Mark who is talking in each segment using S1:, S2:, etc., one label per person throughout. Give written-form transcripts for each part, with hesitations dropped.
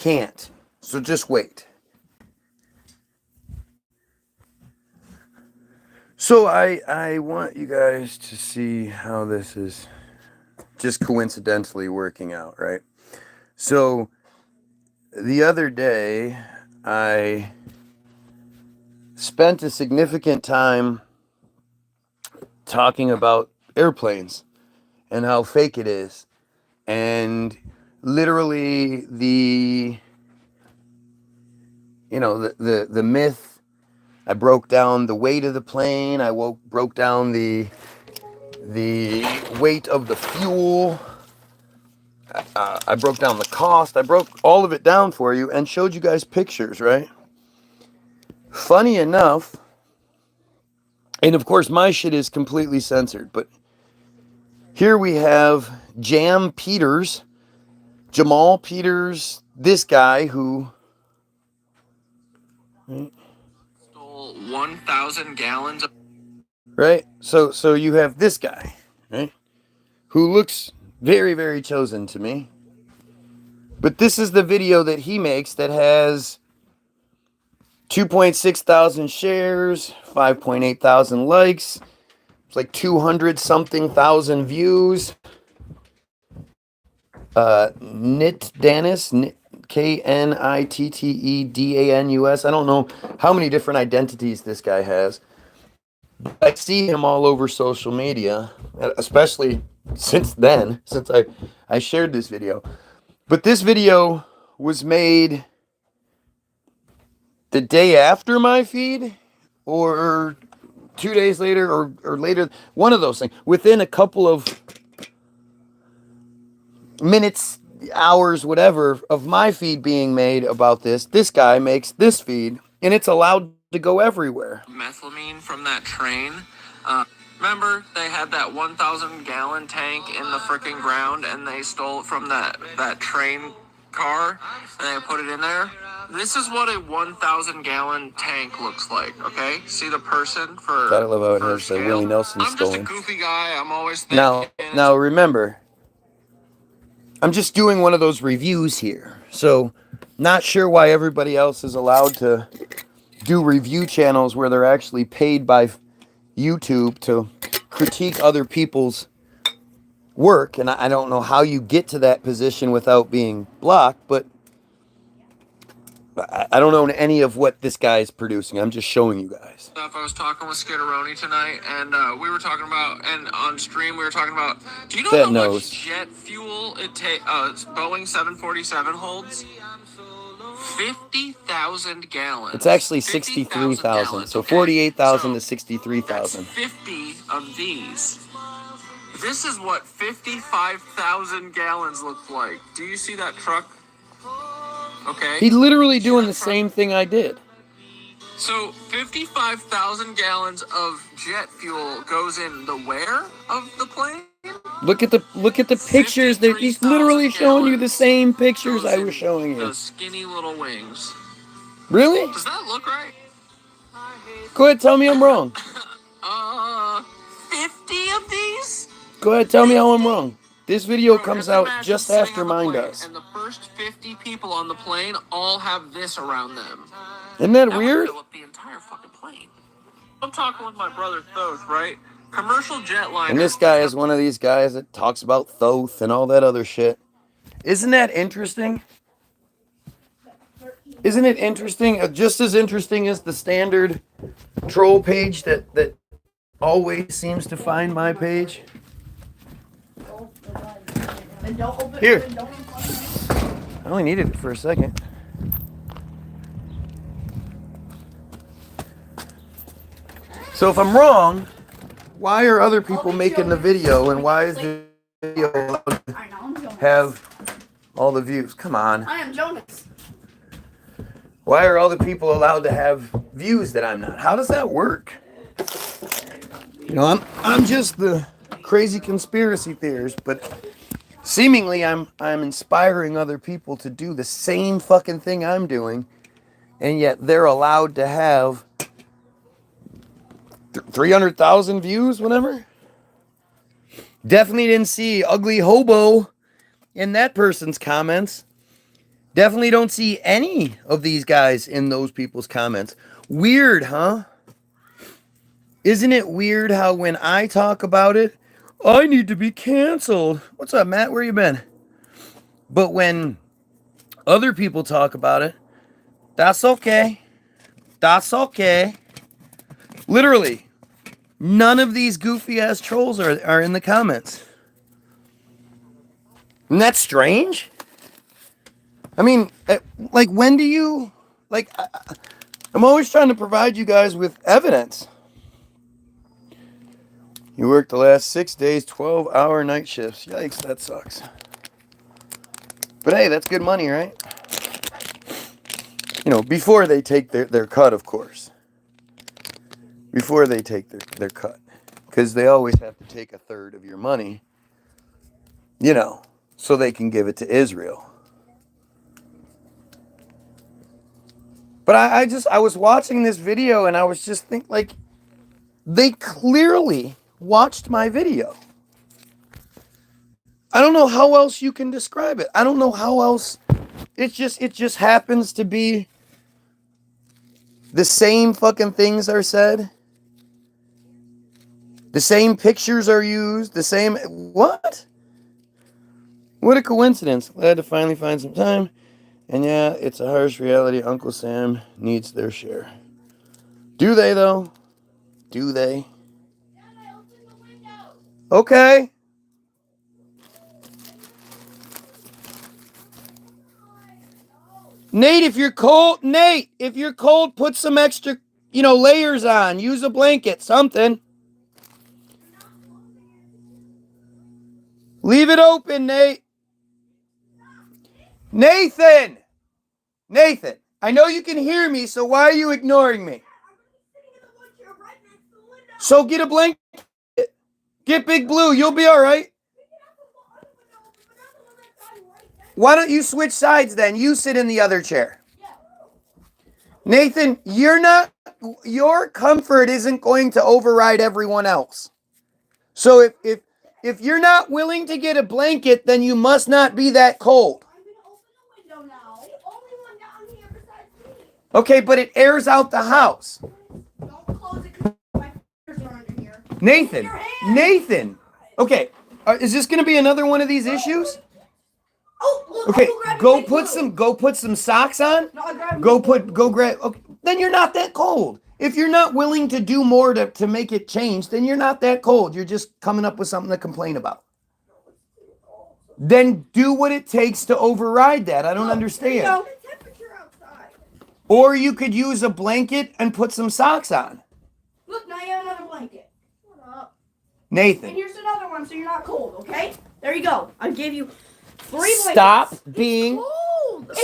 S1: Can't. So just wait. So I want you guys to see how this is just coincidentally working out, right? So the other day, I spent a significant time talking about airplanes and how fake it is. And literally the myth. I broke down the weight of the plane. I broke down the weight of the fuel. I broke down the cost. I broke all of it down for you and showed you guys pictures, right? Funny enough, and of course my shit is completely censored, but here we have Jamal Peters, this guy who
S2: stole 1,000 gallons of...
S1: Right? So you have this guy, right? Who looks very, very chosen to me. But this is the video that he makes that has 2.6 thousand shares, 5.8 thousand likes. It's like 200 something thousand views. Knitdanus, Knittedanus. I don't know how many different identities this guy has. I see him all over social media, especially since I shared this video. But this video was made the day after my feed, or 2 days later, or later, one of those things. Within a couple of minutes, hours, whatever, of my feed being made about this guy makes this feed, and it's allowed to go everywhere.
S2: Methylamine from that train. Remember, they had that 1,000 gallon tank in the freaking ground, and they stole it from that train car, and they put it in there. This is what a 1,000 gallon tank looks like. Okay, see the person for.
S1: I love how it has the Willie Nelson
S2: I'm
S1: stolen.
S2: just a goofy guy. I'm always thinking.
S1: Now remember, I'm just doing one of those reviews here, so not sure why everybody else is allowed to do review channels where they're actually paid by YouTube to critique other people's work, and I don't know how you get to that position without being blocked, but I don't know any of what this guy is producing. I'm just showing you guys.
S2: I was talking with Skitteroni tonight, and we were talking about, and on stream we were talking about, do you know how much jet fuel Boeing 747 holds? 50,000 gallons.
S1: It's actually 63,000. So 48,000 to 63,000.
S2: 50 of these. This is what 55,000 gallons look like. Do you see that truck? Okay.
S1: He's literally doing the same thing I did.
S2: So 55,000 gallons of jet fuel goes in the where of the plane?
S1: Look at the pictures. That he's literally showing you the same pictures I was showing you.
S2: Those skinny little wings.
S1: Really?
S2: Does that look right?
S1: Go ahead, tell me I'm wrong.
S2: 50 of these?
S1: Go ahead, tell me how I'm wrong. This video comes out just after mine does.
S2: And the first 50 people on the plane all have this around them.
S1: Isn't that weird?
S2: Fill up the entire fucking plane. I'm talking with my brother Thoth, right? Commercial jetliner.
S1: And this guy is one of these guys that talks about Thoth and all that other shit. Isn't that interesting? Isn't it interesting? Just as interesting as the standard troll page that always seems to find my page. Here. I only needed it for a second. So if I'm wrong, why are other people making the video, and why is the video allowed to have all the views? Come on.
S3: I am Jonas.
S1: Why are all the people allowed to have views that I'm not? How does that work? You know, I'm just the crazy conspiracy theorist, but seemingly I'm inspiring other people to do the same fucking thing I'm doing, and yet they're allowed to have 300,000 views, whatever. Definitely didn't see ugly hobo in that person's comments. Definitely don't see any of these guys in those people's comments. Weird, huh? Isn't it weird how when I talk about it, I need to be canceled. What's up, Matt? Where you been? But when other people talk about it, that's okay. That's okay. Literally, none of these goofy ass trolls are in the comments. Isn't that strange? I mean, like, when do you, like, I'm always trying to provide you guys with evidence. You worked the last 6 days, 12-hour night shifts. Yikes, that sucks. But hey, that's good money, right? You know, before they take their cut, of course. Before they take their cut. Because they always have to take a third of your money, you know, so they can give it to Israel. But I was watching this video and I was just thinking, like, they clearly watched my video. I don't know how else you can describe it. I don't know how else. It just happens to be the same fucking things are said. The same pictures are used. The same. What? What a coincidence. Glad to finally find some time. And yeah, it's a harsh reality. Uncle Sam needs their share. Do they, though? Do they? Okay. Nate, if you're cold, put some extra, layers on. Use a blanket, something. Leave it open, Nate. Nathan, I know you can hear me, so why are you ignoring me? So get a blanket. Get Big Blue. You'll be all right. Why don't you switch sides then? You sit in the other chair. Nathan, your comfort isn't going to override everyone else. So if you're not willing to get a blanket, then you must not be that cold. I'm going to open the window now. The only one down here besides me. Okay, but it airs out the house. Don't close it because my fingers are under here. Nathan. Okay, is this going to be another one of these issues? Oh, look, okay, go put some socks on. No, go grab. Okay, then you're not that cold. If you're not willing to do more to make it change, then you're not that cold. You're just coming up with something to complain about. Then do what it takes to override that. I don't understand. Or you could use a blanket and put some socks on.
S3: Look, now you have another blanket. Shut up.
S1: Nathan.
S3: And here's another one so you're not cold, okay? There you go. I gave you 3 blankets.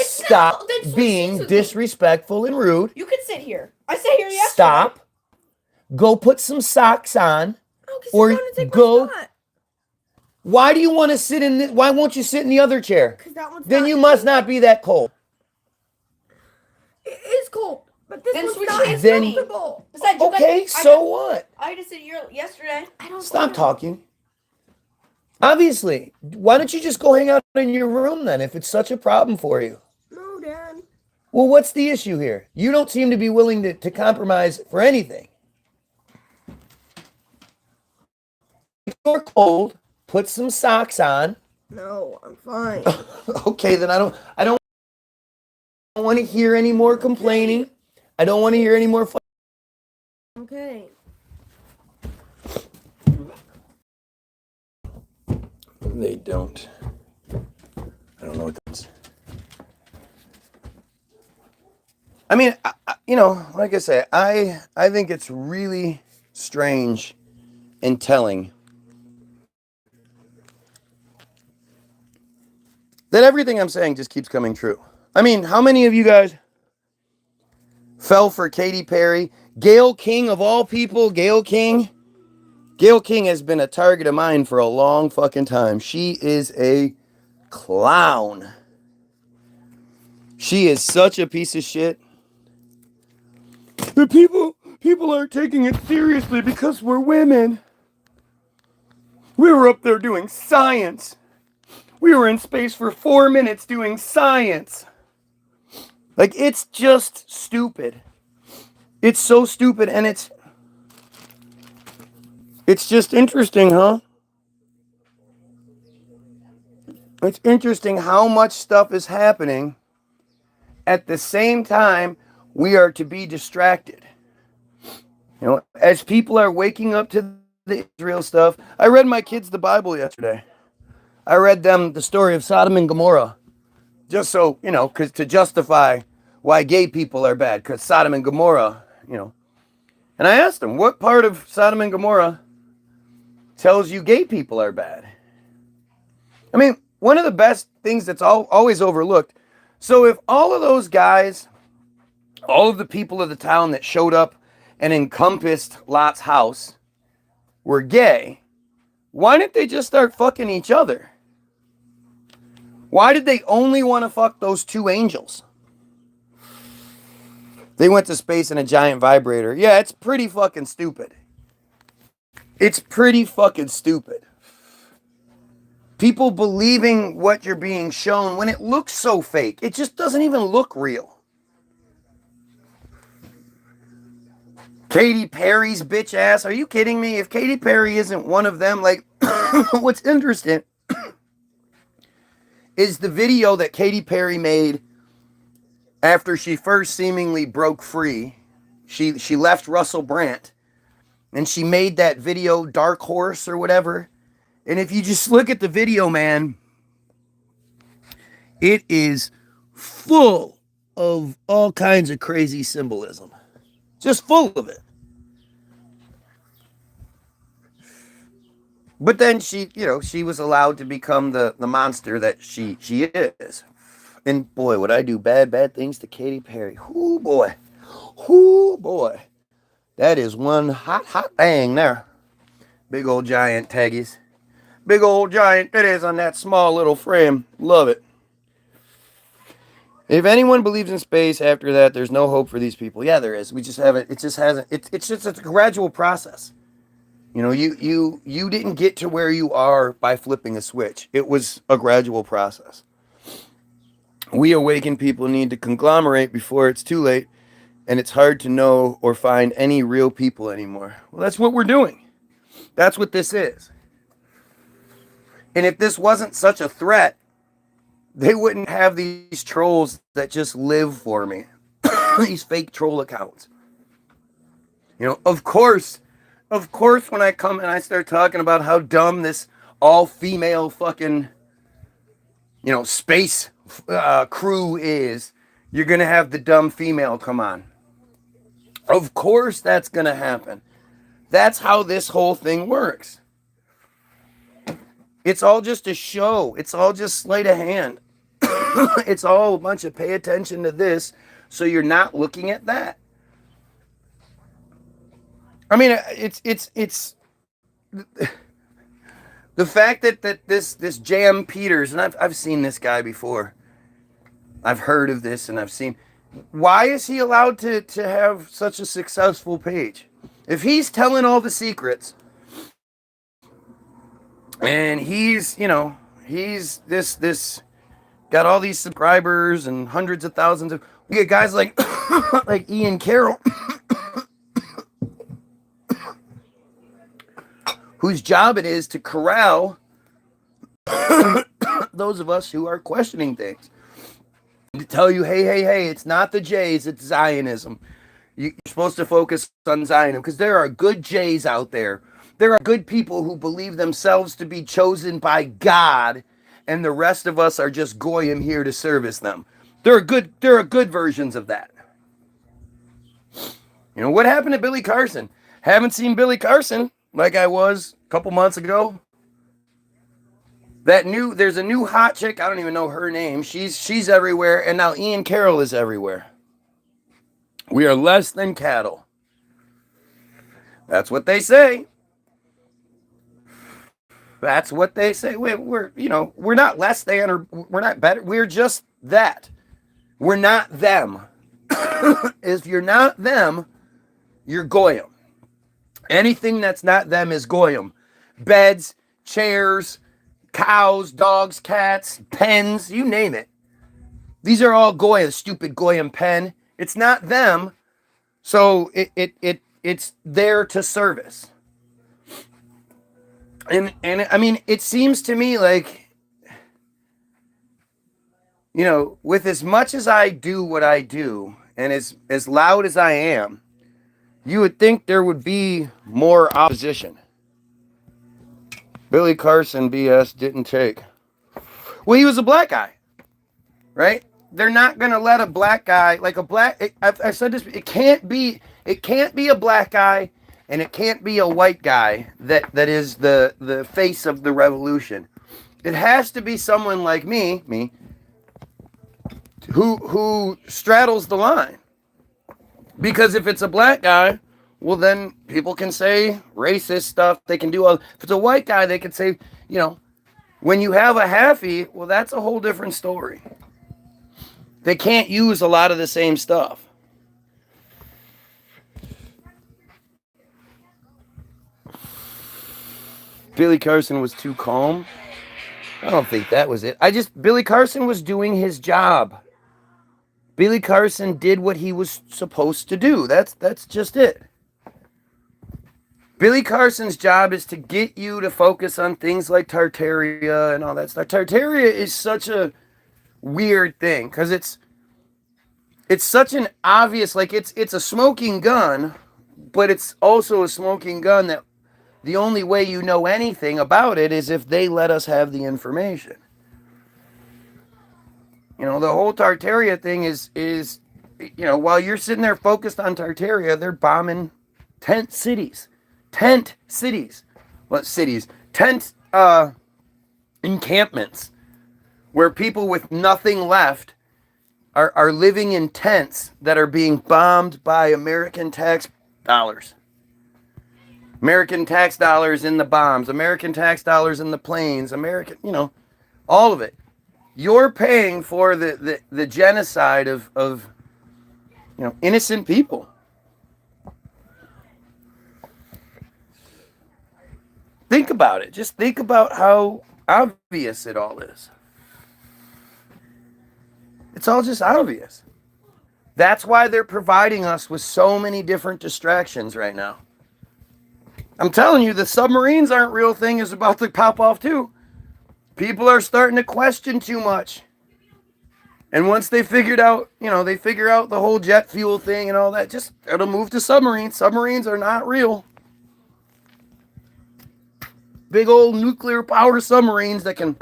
S1: Stop being disrespectful and rude.
S3: You can sit here. I sat here yesterday.
S1: Stop. Go put some socks on. Or go. Why do you want to sit in this? Why won't you sit in the other chair? Then you must not be that cold.
S3: It is cold. But this one's not as comfortable.
S1: Okay, so what?
S3: I had to sit here yesterday.
S1: Stop talking. Obviously. Why don't you just go hang out in your room then if it's such a problem for you?
S3: No, Dad.
S1: Well, what's the issue here? You don't seem to be willing to compromise for anything. If you're cold, put some socks on.
S3: No, I'm fine.
S1: Okay, then I don't want to hear any more complaining. I don't want to hear any more.
S3: Okay.
S1: They don't. I don't know what that's. I mean, like I say, I think it's really strange and telling that everything I'm saying just keeps coming true. I mean, how many of you guys fell for Katy Perry? Gayle King, of all people, Gayle King. Gayle King has been a target of mine for a long fucking time. She is a clown. She is such a piece of shit. The people aren't taking it seriously because we're women. We were up there doing science. We were in space for 4 minutes doing science. Like, it's just stupid. It's so stupid, and it's just interesting, huh? It's interesting how much stuff is happening at the same time we are to be distracted. You know, as people are waking up to the Israel stuff. I read my kids the Bible yesterday. I read them the story of Sodom and Gomorrah. Just so, you know, because to justify why gay people are bad, because Sodom and Gomorrah, you know. And I asked them, what part of Sodom and Gomorrah tells you gay people are bad? I mean, one of the best things that's always overlooked. So if all of those guys, all of the people of the town that showed up and encompassed Lot's house were gay, why didn't they just start fucking each other? Why did they only want to fuck those two angels? They went to space in a giant vibrator. Yeah, it's pretty fucking stupid. It's pretty fucking stupid. People believing what you're being shown when it looks so fake. It just doesn't even look real. Katy Perry's bitch ass. Are you kidding me? If Katy Perry isn't one of them, like, what's interesting is the video that Katy Perry made after she first seemingly broke free. She left Russell Brand, and she made that video, Dark Horse or whatever. And if you just look at the video, man, it is full of all kinds of crazy symbolism. Just full of it. But then she, you know, she was allowed to become the monster that she is. And boy, would I do bad things to Katy Perry. Whoo boy. Whoo boy. That is one hot thing there. Big old giant taggies. Big old giant titties on that small little frame. Love it. If anyone believes in space after that, there's no hope for these people. Yeah, there is. We just haven't. It just hasn't. It's just a gradual process. You know, you didn't get to where you are by flipping a switch. It was a gradual process. We awakened people need to conglomerate before it's too late, and it's hard to know or find any real people anymore. Well, that's what we're doing. That's what this is. And if this wasn't such a threat, they wouldn't have these trolls that just live for me. These fake troll accounts. You know, of course, when I come and I start talking about how dumb this all-female fucking, you know, space crew is, you're going to have the dumb female come on. Of course that's going to happen. That's how this whole thing works. It's all just a show. It's all just sleight of hand. It's all a bunch of pay attention to this, so you're not looking at that. I mean, it's the fact that this J.M. Peters, and I've seen this guy before. I've heard of this, and I've seen. Why is he allowed to have such a successful page? If he's telling all the secrets, and he's, you know, he's this got all these subscribers and hundreds of thousands of. We get guys like like Ian Carroll, whose job it is to corral those of us who are questioning things. To tell you, hey, it's not the Jays, it's Zionism. You're supposed to focus on Zionism because there are good Jays out there. There are good people who believe themselves to be chosen by God, and the rest of us are just goyim here to service them. There are good versions of that. You know, what happened to Billy Carson? Haven't seen Billy Carson like I was a couple months ago. There's a new hot chick, I don't even know her name. She's everywhere, and now Ian Carroll is everywhere. We are less than cattle. That's what they say. That's what they say. We're not less than, or we're not better. We're just that. We're not them. If you're not them, you're goyim. Anything that's not them is goyim. Beds, chairs, cows, dogs, cats, pens, you name it. These are all Goyim, stupid Goyim pen. It's not them, so it's there to service. And I mean, it seems to me like, you know, with as much as I do what I do, and as loud as I am, you would think there would be more opposition. Billy Carson BS didn't take. Well, he was a black guy, right? They're not gonna let a black guy, like a black. I said this. It can't be a black guy, and it can't be a white guy that is the face of the revolution. It has to be someone like me, who straddles the line. Because if it's a black guy, well, then people can say racist stuff. They can do all. If it's a white guy, they can say, you know, when you have a halfie, well, that's a whole different story. They can't use a lot of the same stuff. Billy Carson was too calm. I don't think that was it. Billy Carson was doing his job. Billy Carson did what he was supposed to do. That's just it. Billy Carson's job is to get you to focus on things like Tartaria and all that stuff. Tartaria is such a weird thing because it's such an obvious, like it's a smoking gun, but it's also a smoking gun that the only way you know anything about it is if they let us have the information. You know, the whole Tartaria thing is, you know, while you're sitting there focused on Tartaria, they're bombing tent cities. Tent encampments where people with nothing left are living in tents that are being bombed by American tax dollars. American tax dollars in the bombs, American tax dollars in the planes, American, you know, all of it. You're paying for the genocide of you know, innocent people. Think about it. Just think about how obvious it all is. It's all just obvious. That's why they're providing us with so many different distractions right now. I'm telling you, the submarines aren't real thing is about to pop off too. People are starting to question too much. And once they figured out, you know, they figure out the whole jet fuel thing and all that, just it'll move to submarines. Submarines are not real. Big old nuclear power submarines that can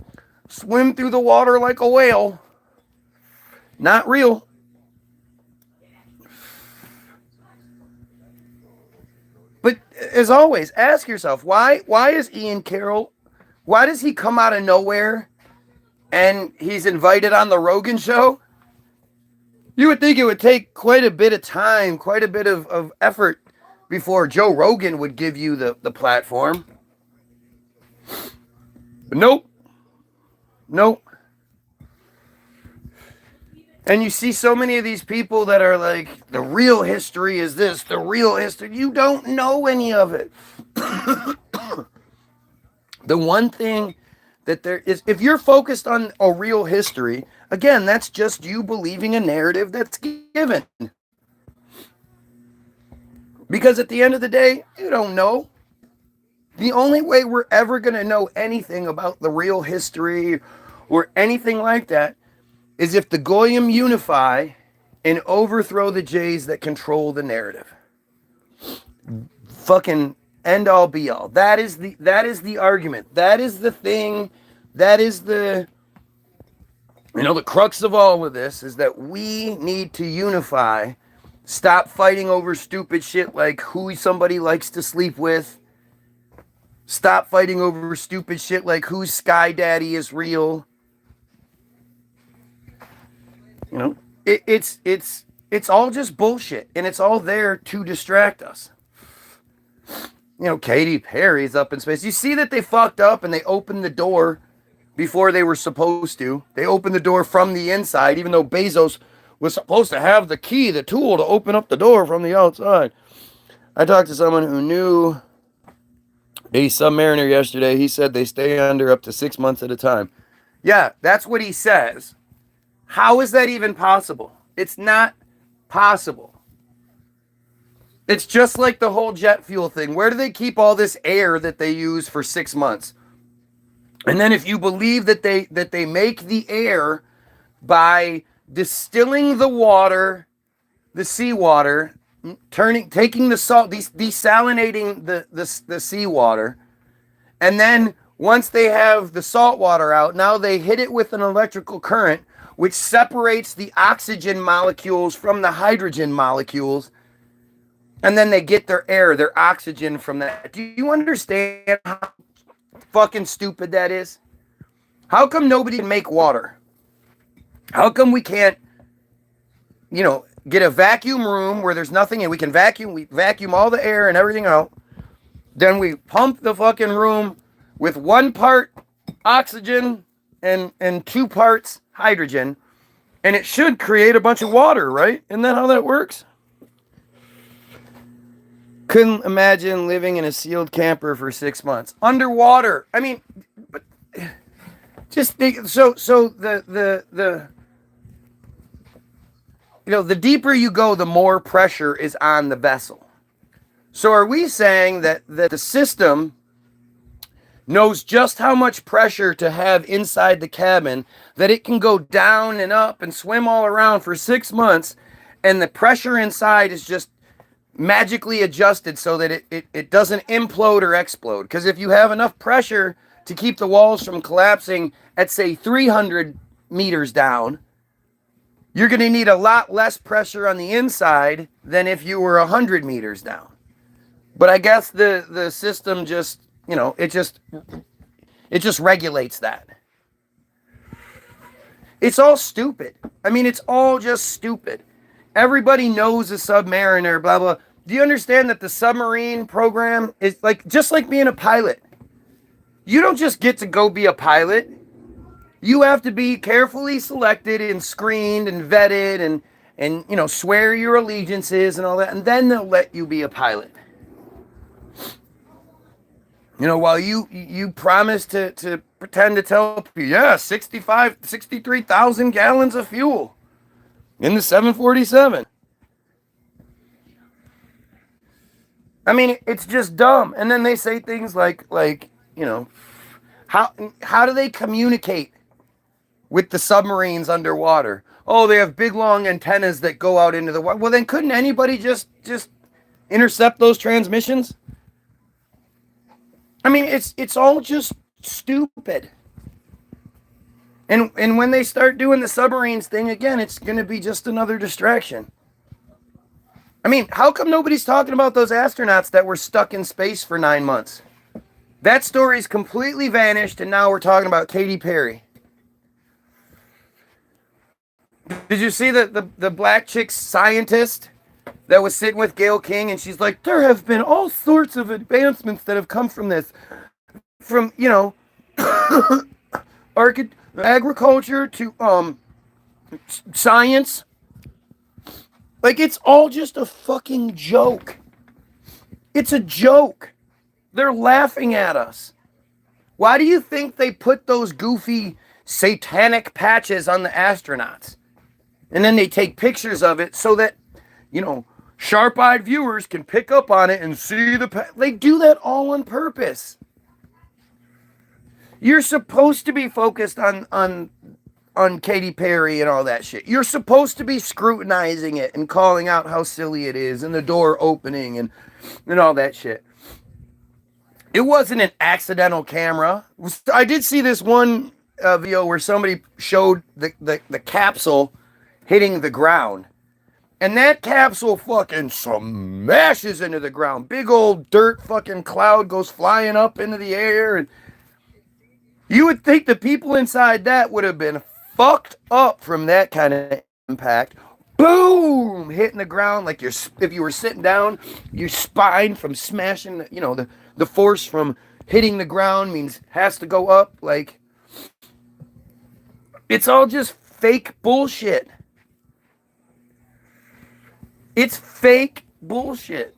S1: swim through the water like a whale. Not real. But as always, ask yourself, why is Ian Carroll, why does he come out of nowhere and he's invited on the Rogan show? You would think it would take quite a bit of time, quite a bit of effort before Joe Rogan would give you the platform. But nope. And you see so many of these people that are like, the real history is this, the real history. You don't know any of it. The one thing that there is, if you're focused on a real history, again, that's just you believing a narrative that's given. Because at the end of the day, you don't know. The only way we're ever going to know anything about the real history or anything like that is if the Goyim unify and overthrow the Jays that control the narrative. Fucking end all be all. That is the argument. That is the thing. That is the, you know, the crux of all of this is that we need to unify. Stop fighting over stupid shit like who somebody likes to sleep with. Stop fighting over stupid shit like whose Sky Daddy is real. You know, it's all just bullshit, and it's all there to distract us. You know, Katy Perry's up in space. You see that they fucked up and they opened the door before they were supposed to. They opened the door from the inside, even though Bezos was supposed to have the key, the tool to open up the door from the outside. I talked to someone who knew a submariner yesterday. He said they stay under up to 6 months at a time. Yeah, that's what he says. How is that even possible? It's not possible. It's just like the whole jet fuel thing. Where do they keep all this air that they use for 6 months? And then if you believe that they make the air by distilling the water, the seawater, taking the salt, desalinating the seawater, and then once they have the salt water out, now they hit it with an electrical current, which separates the oxygen molecules from the hydrogen molecules, and then they get their air, their oxygen from that. Do you understand how fucking stupid that is? How come nobody can make water? How come we can't, get a vacuum room where there's nothing and we vacuum all the air and everything out. Then we pump the fucking room with 1 part oxygen and 2 parts hydrogen, and it should create a bunch of water, right? Isn't that how that works? Couldn't imagine living in a sealed camper for 6 months underwater. I mean, but just think, so the the deeper you go, the more pressure is on the vessel. So are we saying that the system knows just how much pressure to have inside the cabin, that it can go down and up and swim all around for 6 months, and the pressure inside is just magically adjusted so that it doesn't implode or explode? Because if you have enough pressure to keep the walls from collapsing at, say, 300 meters down, you're going to need a lot less pressure on the inside than if you were 100 meters down. But I guess the system just, it just regulates that. It's all stupid. I mean, it's all just stupid. Everybody knows a submariner, blah, blah. Do you understand that the submarine program is just like being a pilot? You don't just get to go be a pilot. You have to be carefully selected and screened and vetted and swear your allegiances and all that, and then they'll let you be a pilot. While you promise to pretend to tell people, 63,000 gallons of fuel in the 747. I mean, it's just dumb. And then they say things like how do they communicate with the submarines underwater? Oh, they have big long antennas that go out into the water. Well, then couldn't anybody just intercept those transmissions? I mean, it's all just stupid. And when they start doing the submarines thing again, it's going to be just another distraction. I mean, how come nobody's talking about those astronauts that were stuck in space for 9 months? That story's completely vanished, and now we're talking about Katy Perry. Did you see the black chick scientist that was sitting with Gayle King, and she's like, there have been all sorts of advancements that have come from this. From, agriculture to science. It's all just a fucking joke. It's a joke. They're laughing at us. Why do you think they put those goofy satanic patches on the astronauts? And then they take pictures of it so that, sharp-eyed viewers can pick up on it and see they do that all on purpose. You're supposed to be focused on Katy Perry and all that shit. You're supposed to be scrutinizing it and calling out how silly it is and the door opening and all that shit. It wasn't an accidental camera. I did see this one video where somebody showed the capsule hitting the ground. And that capsule fucking smashes into the ground. Big old dirt fucking cloud goes flying up into the air. And you would think the people inside that would have been fucked up from that kind of impact. Boom! Hitting the ground like if you were sitting down, your spine from smashing, the force from hitting the ground has to go up. It's all just fake bullshit. It's fake bullshit.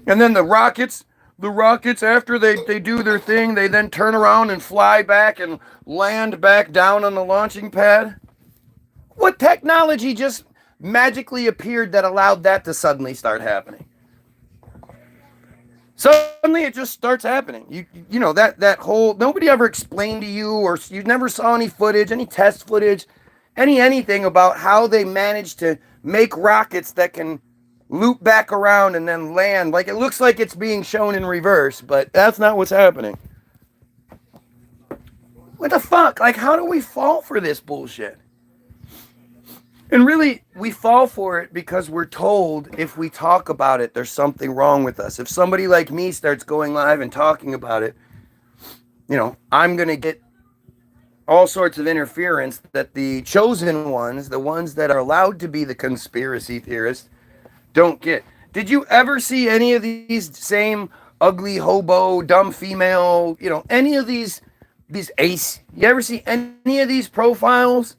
S1: And then the rockets the rockets, after they do their thing, they then turn around and fly back and land back down on the launching pad. What technology just magically appeared that allowed that to suddenly start happening? Suddenly it just starts happening. You know, that whole, nobody ever explained to you, or you never saw any footage, any test footage, anything about how they managed to make rockets that can loop back around and then land. Like, it looks like it's being shown in reverse, but that's not what's happening. What the fuck? Like, how do we fall for this bullshit? And really, we fall for it because we're told if we talk about it, there's something wrong with us. If somebody like me starts going live and talking about it, you know, I'm going to get all sorts of interference that the chosen ones, the ones that are allowed to be the conspiracy theorists, don't get. Did you ever see any of these same ugly hobo, dumb female, you know, any of these ace? You ever see any of these profiles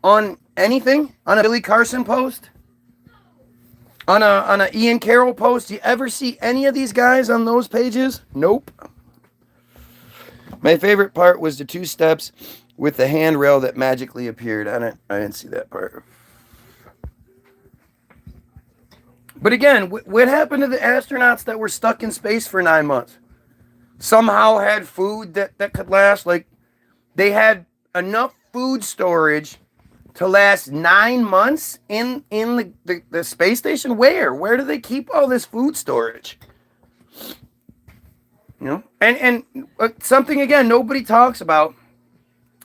S1: on anything? On a Billy Carson post? On a Ian Carroll post? You ever see any of these guys on those pages? Nope. My favorite part was the 2 steps with the handrail that magically appeared. I didn't see that part. But again, what happened to the astronauts that were stuck in space for 9 months? Somehow had food that could last. Like, they had enough food storage to last 9 months in the space station? Where do they keep all this food storage? You know, and something, again, nobody talks about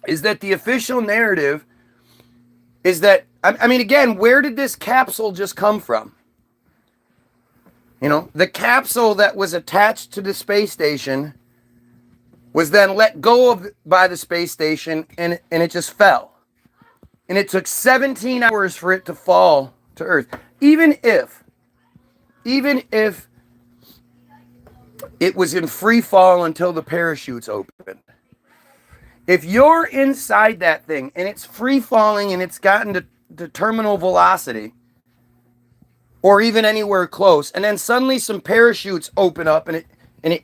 S1: is that the official narrative is that, I mean, again, where did this capsule just come from? You know, the capsule that was attached to the space station was then let go of by the space station, and it just fell. And it took 17 hours for it to fall to Earth. Even if it was in free fall until the parachutes opened. If you're inside that thing and it's free falling and it's gotten to terminal velocity, or even anywhere close, and then suddenly some parachutes open up and it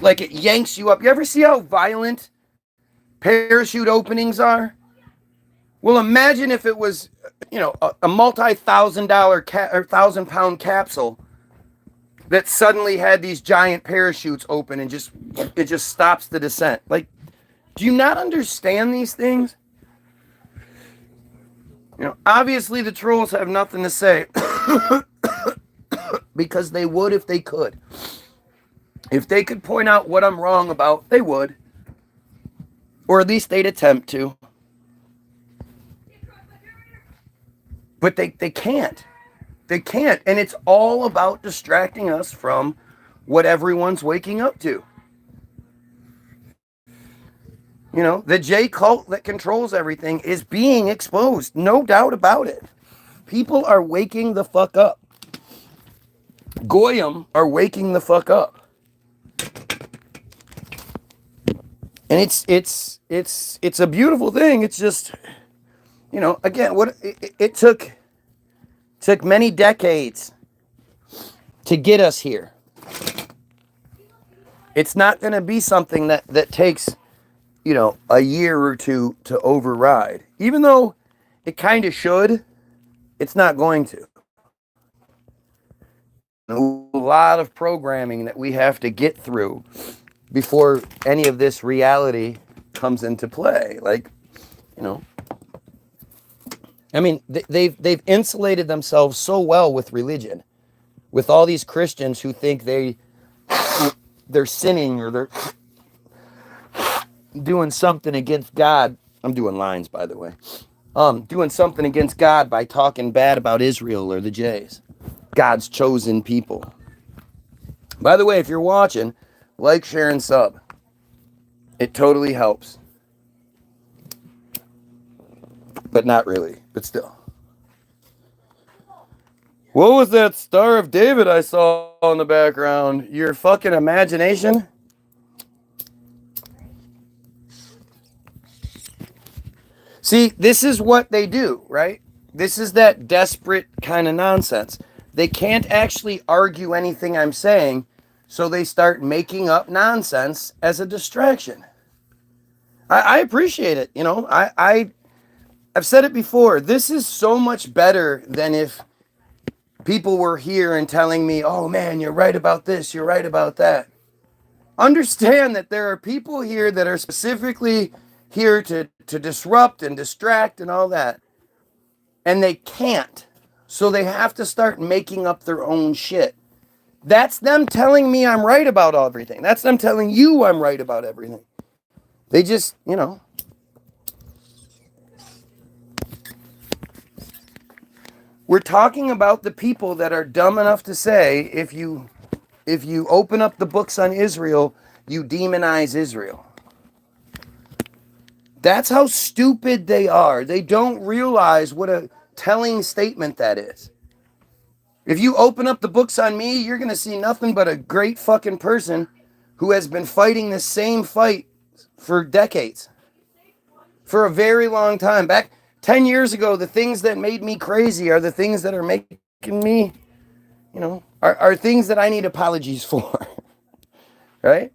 S1: like it yanks you up. You ever see how violent parachute openings are? Well, imagine if it was, you know, a multi-$1,000 or 1,000-pound capsule that suddenly had these giant parachutes open and it just stops the descent. Like, do you not understand these things? You know, obviously the trolls have nothing to say because they would if they could. If they could point out what I'm wrong about, they would. Or at least they'd attempt to. But they can't. They can't. And it's all about distracting us from what everyone's waking up to. You know, the J cult that controls everything is being exposed. No doubt about it. People are waking the fuck up. Goyim are waking the fuck up. And it's a beautiful thing. It's just, you know, again, what it took many decades to get us here. It's not going to be something that takes, you know, a year or two to override. Even though it kind of should, it's not going to. A lot of programming that we have to get through before any of this reality comes into play. Like, you know, I mean, they've insulated themselves so well with religion, with all these Christians who think they're sinning or they're doing something against God. I'm doing lines, by the way. Doing something against God by talking bad about Israel or the Jays, God's chosen people. By the way, if you're watching, like, share, and sub. It totally helps. But not really, but still. What was that Star of David I saw in the background? Your fucking imagination? See, this is what they do, right? This is that desperate kind of nonsense. They can't actually argue anything I'm saying, So they start making up nonsense as a distraction. I appreciate it. You know, I've said it before. This is so much better than if people were here and telling me, oh man, you're right about this, you're right about that. Understand that there are people here that are specifically here to disrupt and distract and all that. And they can't. So they have to start making up their own shit. That's them telling me I'm right about everything. That's them telling you I'm right about everything. They just, you know. We're talking about the people that are dumb enough to say if you open up the books on Israel, you demonize Israel. That's how stupid they are. They don't realize what a telling statement that is. If you open up the books on me, you're going to see nothing but a great fucking person who has been fighting the same fight for decades. For a very long time. Back 10 years ago, the things that made me crazy are the things that are making me, you know, are things that I need apologies for. Right?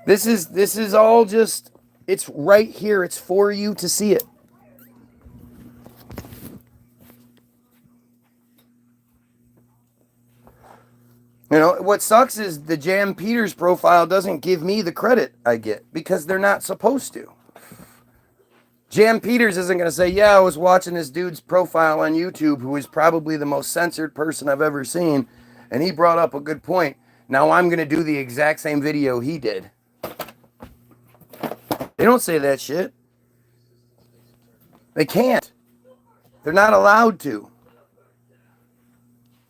S1: This is all just, it's right here. It's for you to see it. You know, what sucks is the Jan Peters profile doesn't give me the credit I get because they're not supposed to. Jan Peters isn't going to say, yeah, I was watching this dude's profile on YouTube who is probably the most censored person I've ever seen, and he brought up a good point. Now I'm going to do the exact same video he did. They don't say that shit. They can't. They're not allowed to.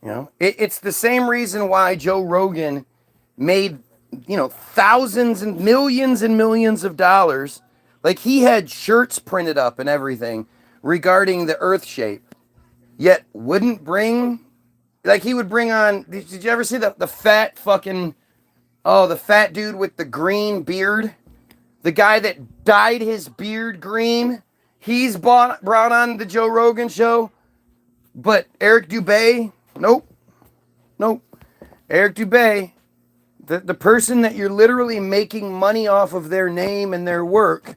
S1: You know, it's the same reason why Joe Rogan made, you know, thousands and millions of dollars. Like he had shirts printed up and everything regarding the earth shape, yet wouldn't bring, like he would bring on, did you ever see the fat fucking, the fat dude with the green beard? The guy that dyed his beard green? He's brought on the Joe Rogan show. But Eric Dubay, nope. Eric Dubay, the person that you're literally making money off of their name and their work,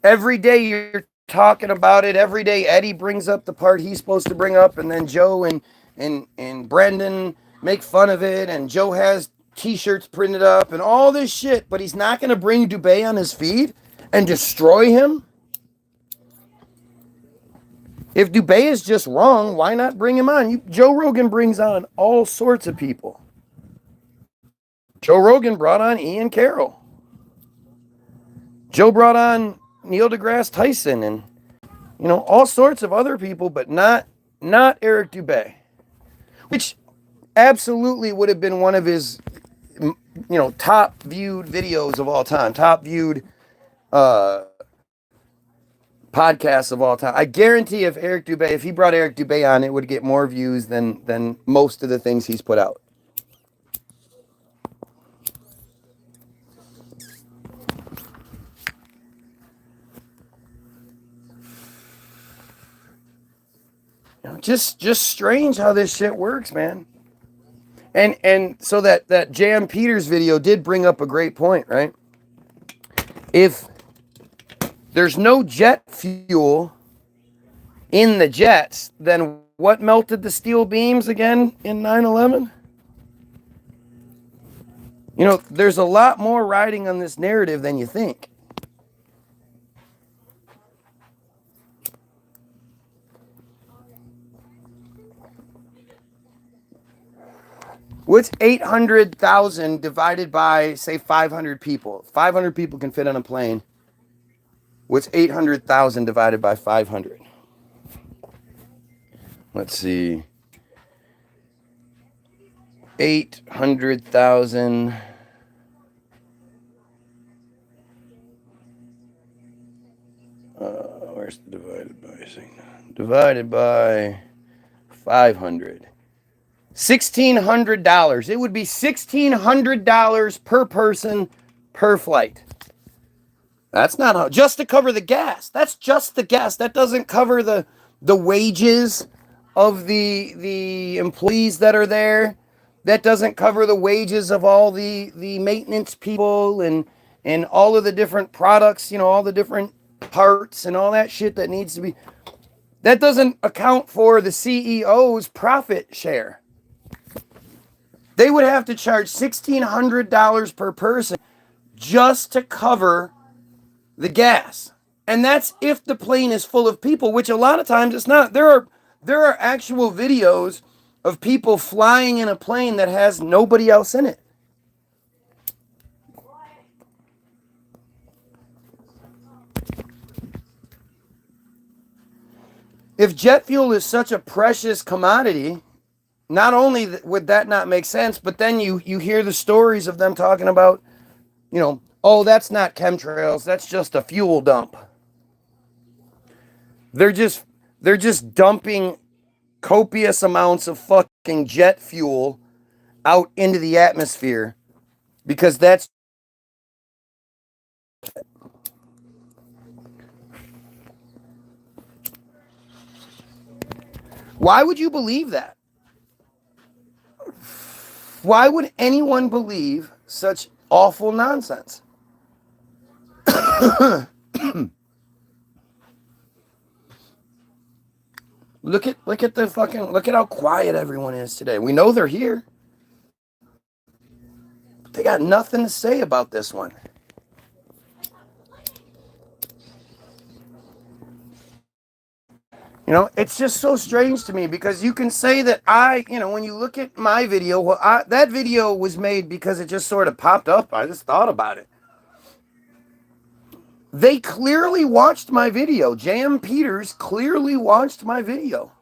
S1: every day you're talking about it. Every day Eddie brings up the part he's supposed to bring up, and then Joe and Brendan make fun of it, and Joe has t-shirts printed up and all this shit, but he's not going to bring Dubay on his feed and destroy him. If Dubay is just wrong, why not bring him on? Joe Rogan brings on all sorts of people. Joe Rogan brought on Ian Carroll. Joe brought on Neil deGrasse Tyson and, you know, all sorts of other people, but not Eric Dubay, which absolutely would have been one of his, you know, top viewed videos of all time, top viewed podcasts of all time. I guarantee if he brought Eric Dubay on, it would get more views than most of the things he's put out. You know, just strange how this shit works, man. And so that Jan Peters video did bring up a great point, right? If there's no jet fuel in the jets, then what melted the steel beams again in 9/11? You know, there's a lot more riding on this narrative than you think. What's 800,000 divided by, say, 500 people? 500 people can fit on a plane. What's 800,000 divided by 500? Let's see. 800,000. Where's the divided by thing? Divided by 500. $1,600. It would be $1,600 per person per flight. That's not how, just to cover the gas. That's just the gas. That doesn't cover the wages of the employees that are there. That doesn't cover the wages of all the maintenance people and all of the different products, all the different parts and all that shit that needs to be. That doesn't account for the CEO's profit share. They would have to charge $1,600 per person just to cover the gas. And that's if the plane is full of people, which a lot of times it's not. There are actual videos of people flying in a plane that has nobody else in it. If jet fuel is such a precious commodity, not only would that not make sense, but then you hear the stories of them talking about, oh, that's not chemtrails, that's just a fuel dump. They're just dumping copious amounts of fucking jet fuel out into the atmosphere because that's why would you believe that? Why would anyone believe such awful nonsense? Look at how quiet everyone is today. We know they're here. But they got nothing to say about this one. It's just so strange to me because you can say that when you look at my video, that video was made because it just sort of popped up. I just thought about it. They clearly watched my video. J.M. Peters clearly watched my video.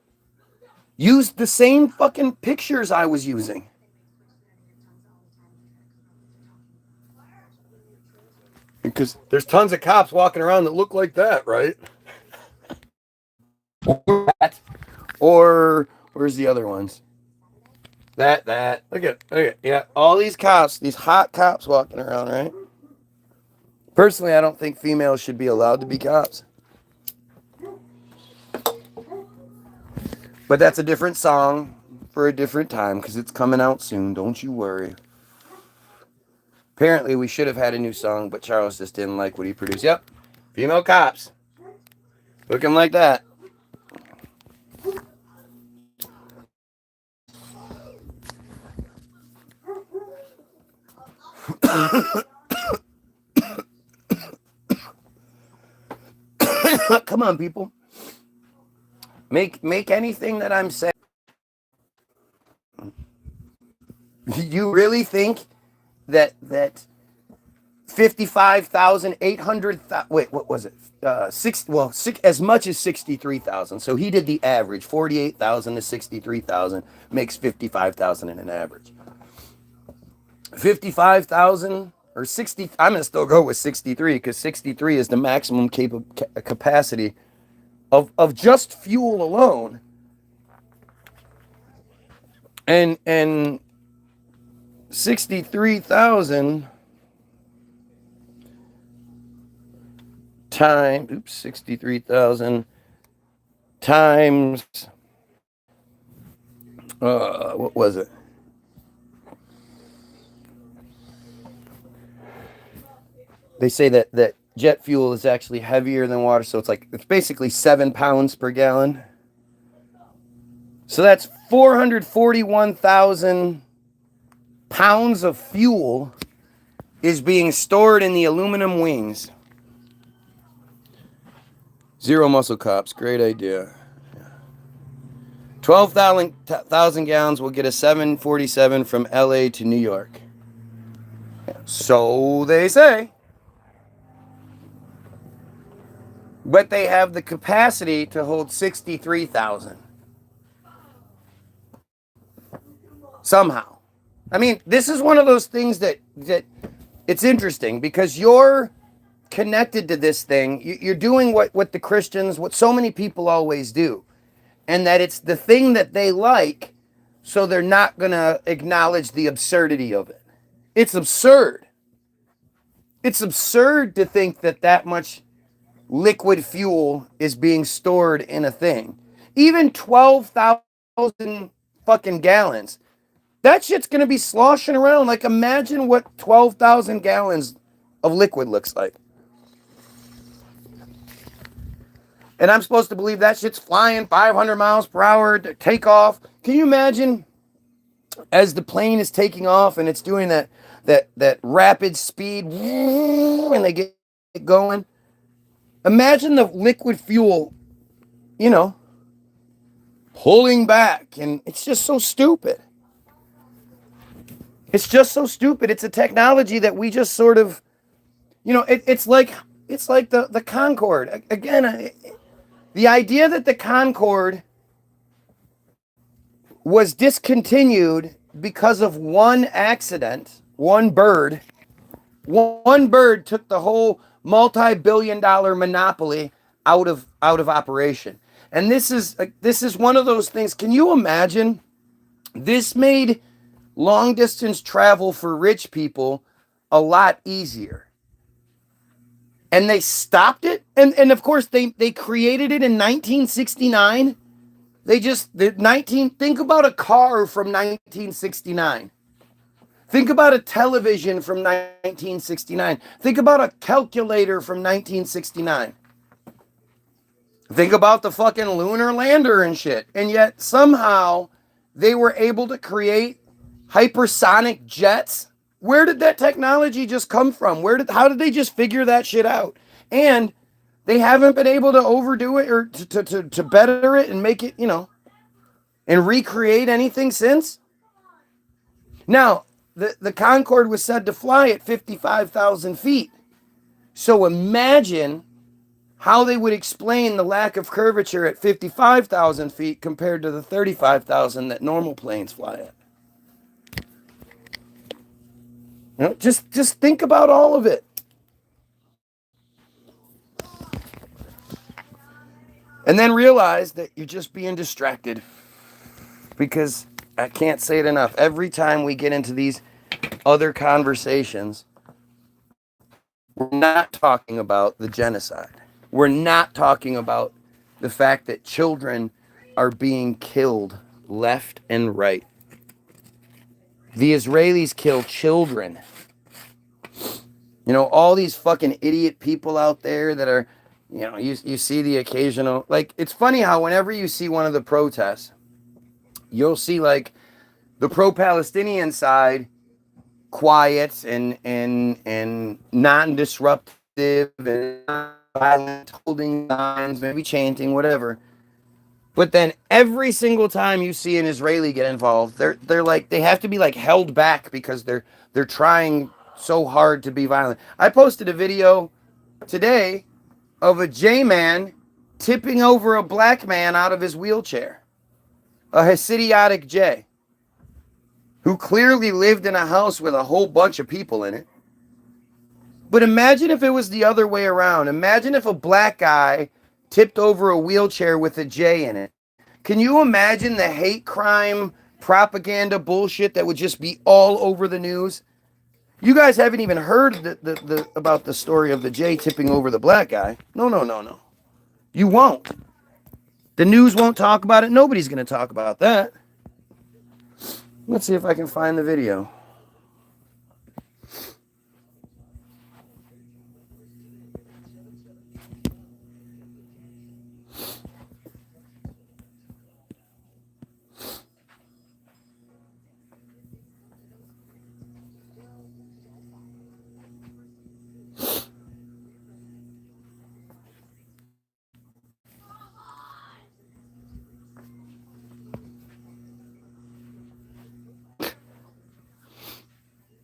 S1: Used the same fucking pictures I was using. Because there's tons of cops walking around that look like that, right? Or where's the other ones? That. Look at, yeah, all these cops, these hot cops walking around, right? Personally, I don't think females should be allowed to be cops. But that's a different song for a different time because it's coming out soon. Don't you worry. Apparently, we should have had a new song, but Charles just didn't like what he produced. Yep. Female cops. Looking like that. Come on, people. Make anything that I'm saying. You really think that 55,800? Wait, what was it? As much as 63,000. So he did the average. 48,000 to 63,000 makes 55,000 in an average. 55,000 or 60. I'm gonna still go with 63 because 63 is the maximum capacity of just fuel alone. And 63,000 times 63,000 times what was it? They say that jet fuel is actually heavier than water, so it's basically 7 pounds per gallon. So that's 441,000 pounds of fuel is being stored in the aluminum wings. Zero muscle cops, great idea. 12,000 gallons will get a 747 from LA to New York. So they say. But they have the capacity to hold 63,000. Somehow. I mean, this is one of those things that it's interesting because you're connected to this thing. You're doing what the Christians, what so many people always do. And that it's the thing that they like, so they're not going to acknowledge the absurdity of it. It's absurd. It's absurd to think that much liquid fuel is being stored in a thing. Even 12,000 fucking gallons. That shit's going to be sloshing around. Like, imagine what 12,000 gallons of liquid looks like. And I'm supposed to believe that shit's flying 500 miles per hour to take off. Can you imagine as the plane is taking off and it's doing that rapid speed and they get going? Imagine the liquid fuel, pulling back. And it's just so stupid. It's just so stupid. It's a technology that we just sort of, it's like the Concorde. Again, the idea that the Concorde was discontinued because of one accident, one bird took the whole multi-billion-dollar monopoly out of operation. And this is one of those things. Can you imagine? This made long distance travel for rich people a lot easier. And they stopped it. And of course they created it in 1969. Think about a car from 1969. Think about a television from 1969. Think about a calculator from 1969. Think about the fucking lunar lander and shit. And yet somehow they were able to create hypersonic jets. Where did that technology just come from? How did they just figure that shit out? And they haven't been able to overdo it or to better it and make it, and recreate anything since. Now, the Concorde was said to fly at 55,000 feet. So imagine how they would explain the lack of curvature at 55,000 feet compared to the 35,000 that normal planes fly at. Just think about all of it. And then realize that you're just being distracted. Because I can't say it enough. Every time we get into these other conversations, we're not talking about the genocide. We're not talking about the fact that children are being killed left and right. The Israelis kill children. All these fucking idiot people out there that are, you see the occasional, like, it's funny how whenever you see one of the protests, you'll see like the pro-Palestinian side quiet and non-disruptive and non-violent, holding signs, maybe chanting, whatever. But then every single time you see an Israeli get involved, they're like, they have to be like held back because they're trying so hard to be violent. I posted a video today of a J-man tipping over a black man out of his wheelchair. A Hasidic J, who clearly lived in a house with a whole bunch of people in it. But imagine if it was the other way around. Imagine if a black guy tipped over a wheelchair with a J in it. Can you imagine the hate crime propaganda bullshit that would just be all over the news? You guys haven't even heard about the story of the J tipping over the black guy. No. You won't. The news won't talk about it. Nobody's going to talk about that. Let's see if I can find the video.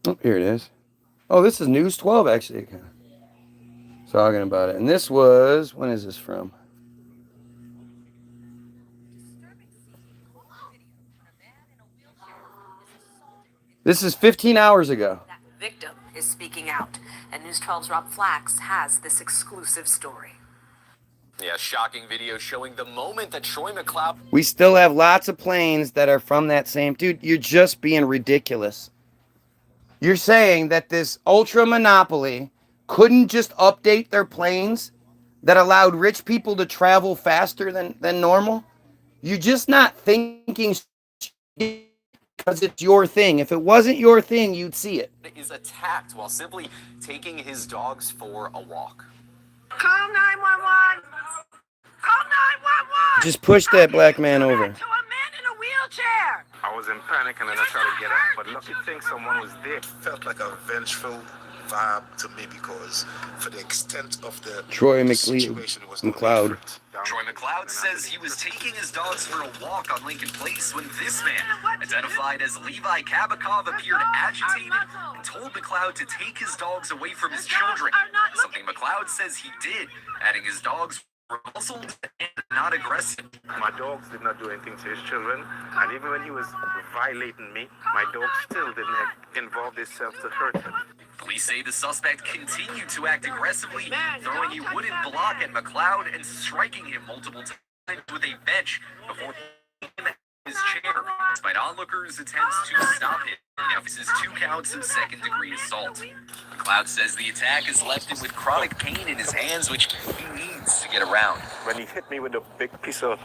S1: Oh, here it is. Oh, this is News 12, actually. Talking about it. And this was, when is this from? This is 15 hours ago.
S4: That victim is speaking out, and News 12's Rob Flax has this exclusive story.
S5: Yeah, shocking video showing the moment that Troy McCloud...
S1: We still have lots of planes that are from that same... Dude, you're just being ridiculous. You're saying that this ultra monopoly couldn't just update their planes that allowed rich people to travel faster than normal? You're just not thinking because it's your thing. If it wasn't your thing, you'd see it.
S5: Is attacked while simply taking his dogs for a walk.
S6: Call 911. Call 911.
S1: Just push that black man over.
S6: To a man in a wheelchair.
S7: I was in panic and then I tried to get up, but lucky thing someone was there.
S8: Felt like a vengeful vibe to me because for the extent of the
S1: Troy
S8: situation was no
S1: McLeod.
S8: different.
S5: Troy McLeod says he was taking his dogs for a walk on Lincoln Place when this man, identified as Levi Kabakov, appeared agitated and told McLeod to take his dogs away from his children, something McLeod says he did, adding his dogs were muzzled and not aggressive.
S7: My dogs did not do anything to his children, and even when he was violating me, my dogs still didn't involve themselves to hurt him.
S5: Police say the suspect continued to act aggressively, throwing a wooden block at McLeod and striking him multiple times with a bench before him at his chair, despite onlookers' attempts to stop him. He now faces 2 counts of second-degree assault. McLeod says the attack has left him with chronic pain in his hands, which he needs to get around.
S7: When he hit me with a big piece of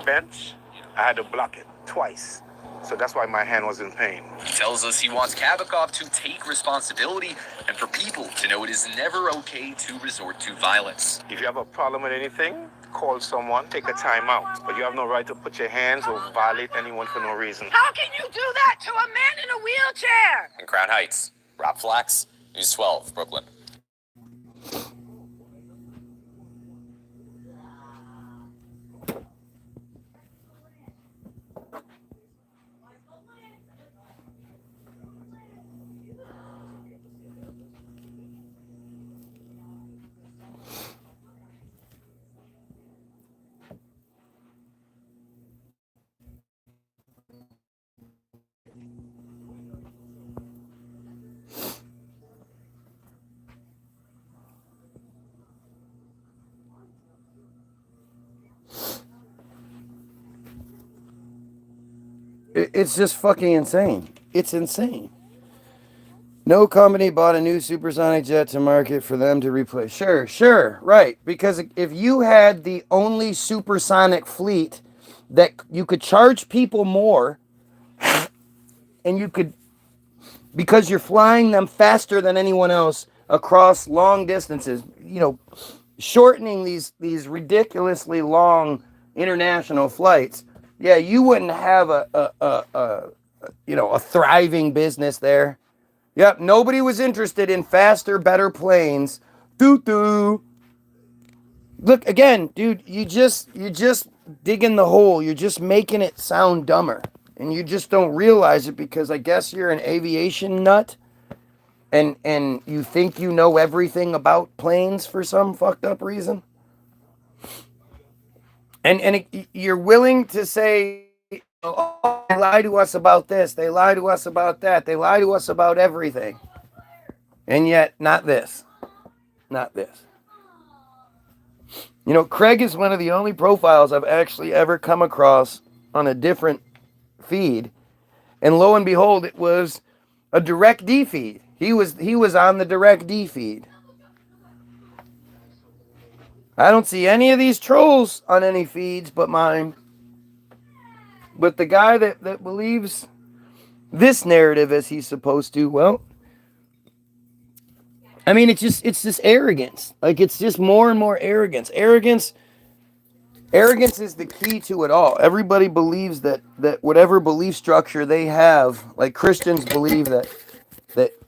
S7: bench, I had to block it twice. So that's why my hand was in pain.
S5: He tells us he wants Kabakov to take responsibility and for people to know it is never okay to resort to violence.
S7: If you have a problem with anything, call someone, take a time out. But you have no right to put your hands or violate anyone for no reason.
S6: How can you do that to a man in a wheelchair?
S5: In Crown Heights, Rob Flax, News 12, Brooklyn.
S1: It's just fucking insane. It's insane. No company bought a new supersonic jet to market for them to replace. Sure, right. Because if you had the only supersonic fleet that you could charge people more, and you could, because you're flying them faster than anyone else across long distances, you know, shortening these ridiculously long international flights. Yeah, you wouldn't have a thriving business there. Yep, nobody was interested in faster, better planes. Doo-doo. Look, again, dude, you're just digging the hole. You're just making it sound dumber. And you just don't realize it because I guess you're an aviation nut. And you think you know everything about planes for some fucked up reason. And you're willing to say, oh, they lie to us about this. They lie to us about that. They lie to us about everything. And yet, not this. Not this. You know, Craig is one of the only profiles I've actually ever come across on a different feed. And lo and behold, it was a direct D feed. He was on the direct D feed. I don't see any of these trolls on any feeds but mine. But the guy that believes this narrative as he's supposed to, well, I mean, it's just arrogance. Like, it's just more and more arrogance. Arrogance is the key to it all. Everybody believes that whatever belief structure they have, like Christians believe that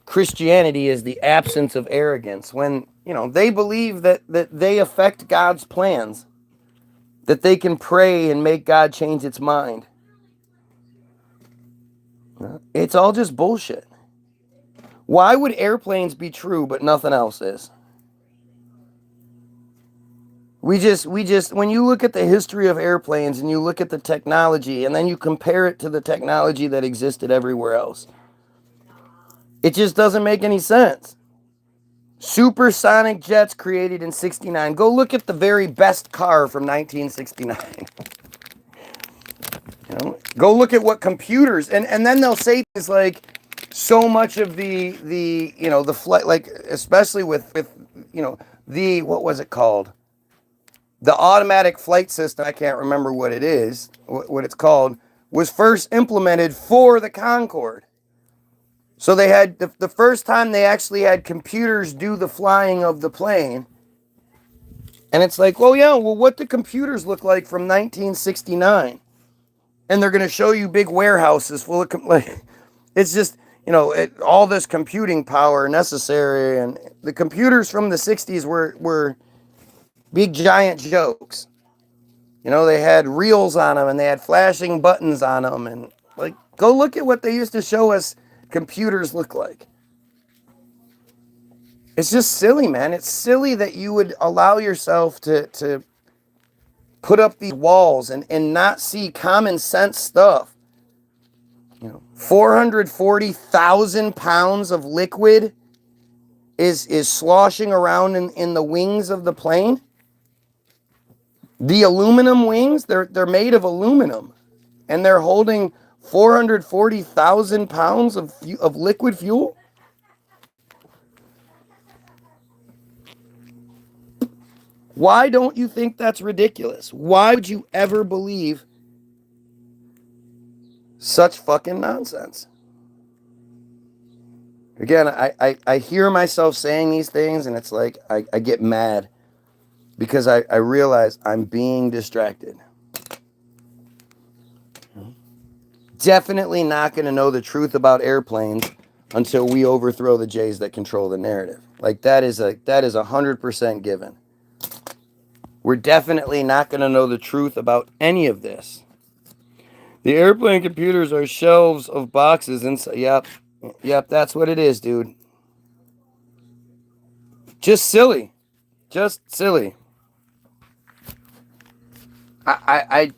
S1: Christianity is the absence of arrogance, when, you know, they believe that they affect God's plans, that they can pray and make God change its mind. It's all just bullshit. Why would airplanes be true but nothing else is? We just, when you look at the history of airplanes and you look at the technology and then you compare it to the technology that existed everywhere else, it just doesn't make any sense. Supersonic jets created in 1969. Go look at the very best car from 1969. You know, go look at what computers, and then they'll say things like, so much of the flight, like, especially with what was it called? The automatic flight system, I can't remember what it is, what it's called, was first implemented for the Concorde. So they had the first time they actually had computers do the flying of the plane. And it's like, well, yeah, well, what do computers look like from 1969? And they're going to show you big warehouses full of, like, it's just, you know, all this computing power necessary. And the computers from the 60s were big giant jokes. You know, they had reels on them and they had flashing buttons on them. And, like, go look at what they used to show us computers look like. It's just silly, man. It's silly that you would allow yourself to put up these walls and not see common sense stuff. You know, 440,000 pounds of liquid is sloshing around in the wings of the plane. The aluminum wings, they're made of aluminum, and they're holding 440,000 pounds of liquid fuel. Why don't you think that's ridiculous? Why would you ever believe such fucking nonsense? Again, I hear myself saying these things, and it's like I get mad because I realize I'm being distracted. Definitely not going to know the truth about airplanes until we overthrow the Jays that control the narrative. Like, that is 100% given. We're definitely not going to know the truth about any of this. The airplane computers are shelves of boxes inside. Yep, that's what it is, dude. Just silly. Just silly. I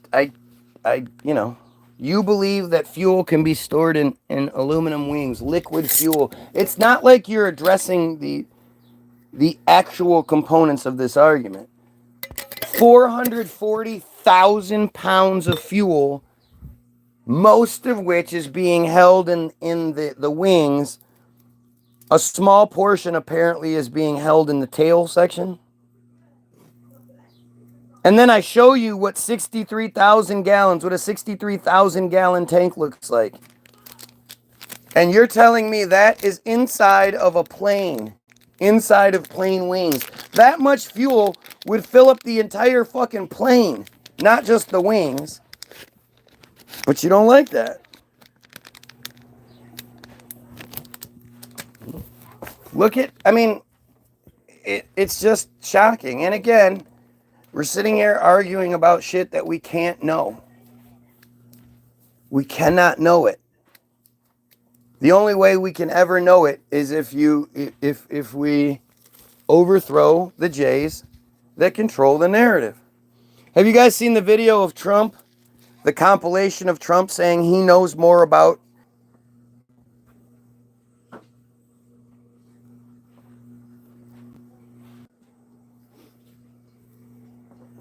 S1: you know, you believe that fuel can be stored in aluminum wings, liquid fuel. It's not like you're addressing the actual components of this argument. 440,000 pounds of fuel, most of which is being held in the wings. A small portion apparently is being held in the tail section. And then I show you what 63,000 gallons, what a 63,000 gallon tank looks like. And you're telling me that is inside of a plane, inside of plane wings. That much fuel would fill up the entire fucking plane, not just the wings. But you don't like that. Look at, I mean, it's just shocking. And again, we're sitting here arguing about shit that we can't know. We cannot know it. The only way we can ever know it is if we overthrow the Jays that control the narrative. Have you guys seen the video of Trump? The compilation of Trump saying he knows more about...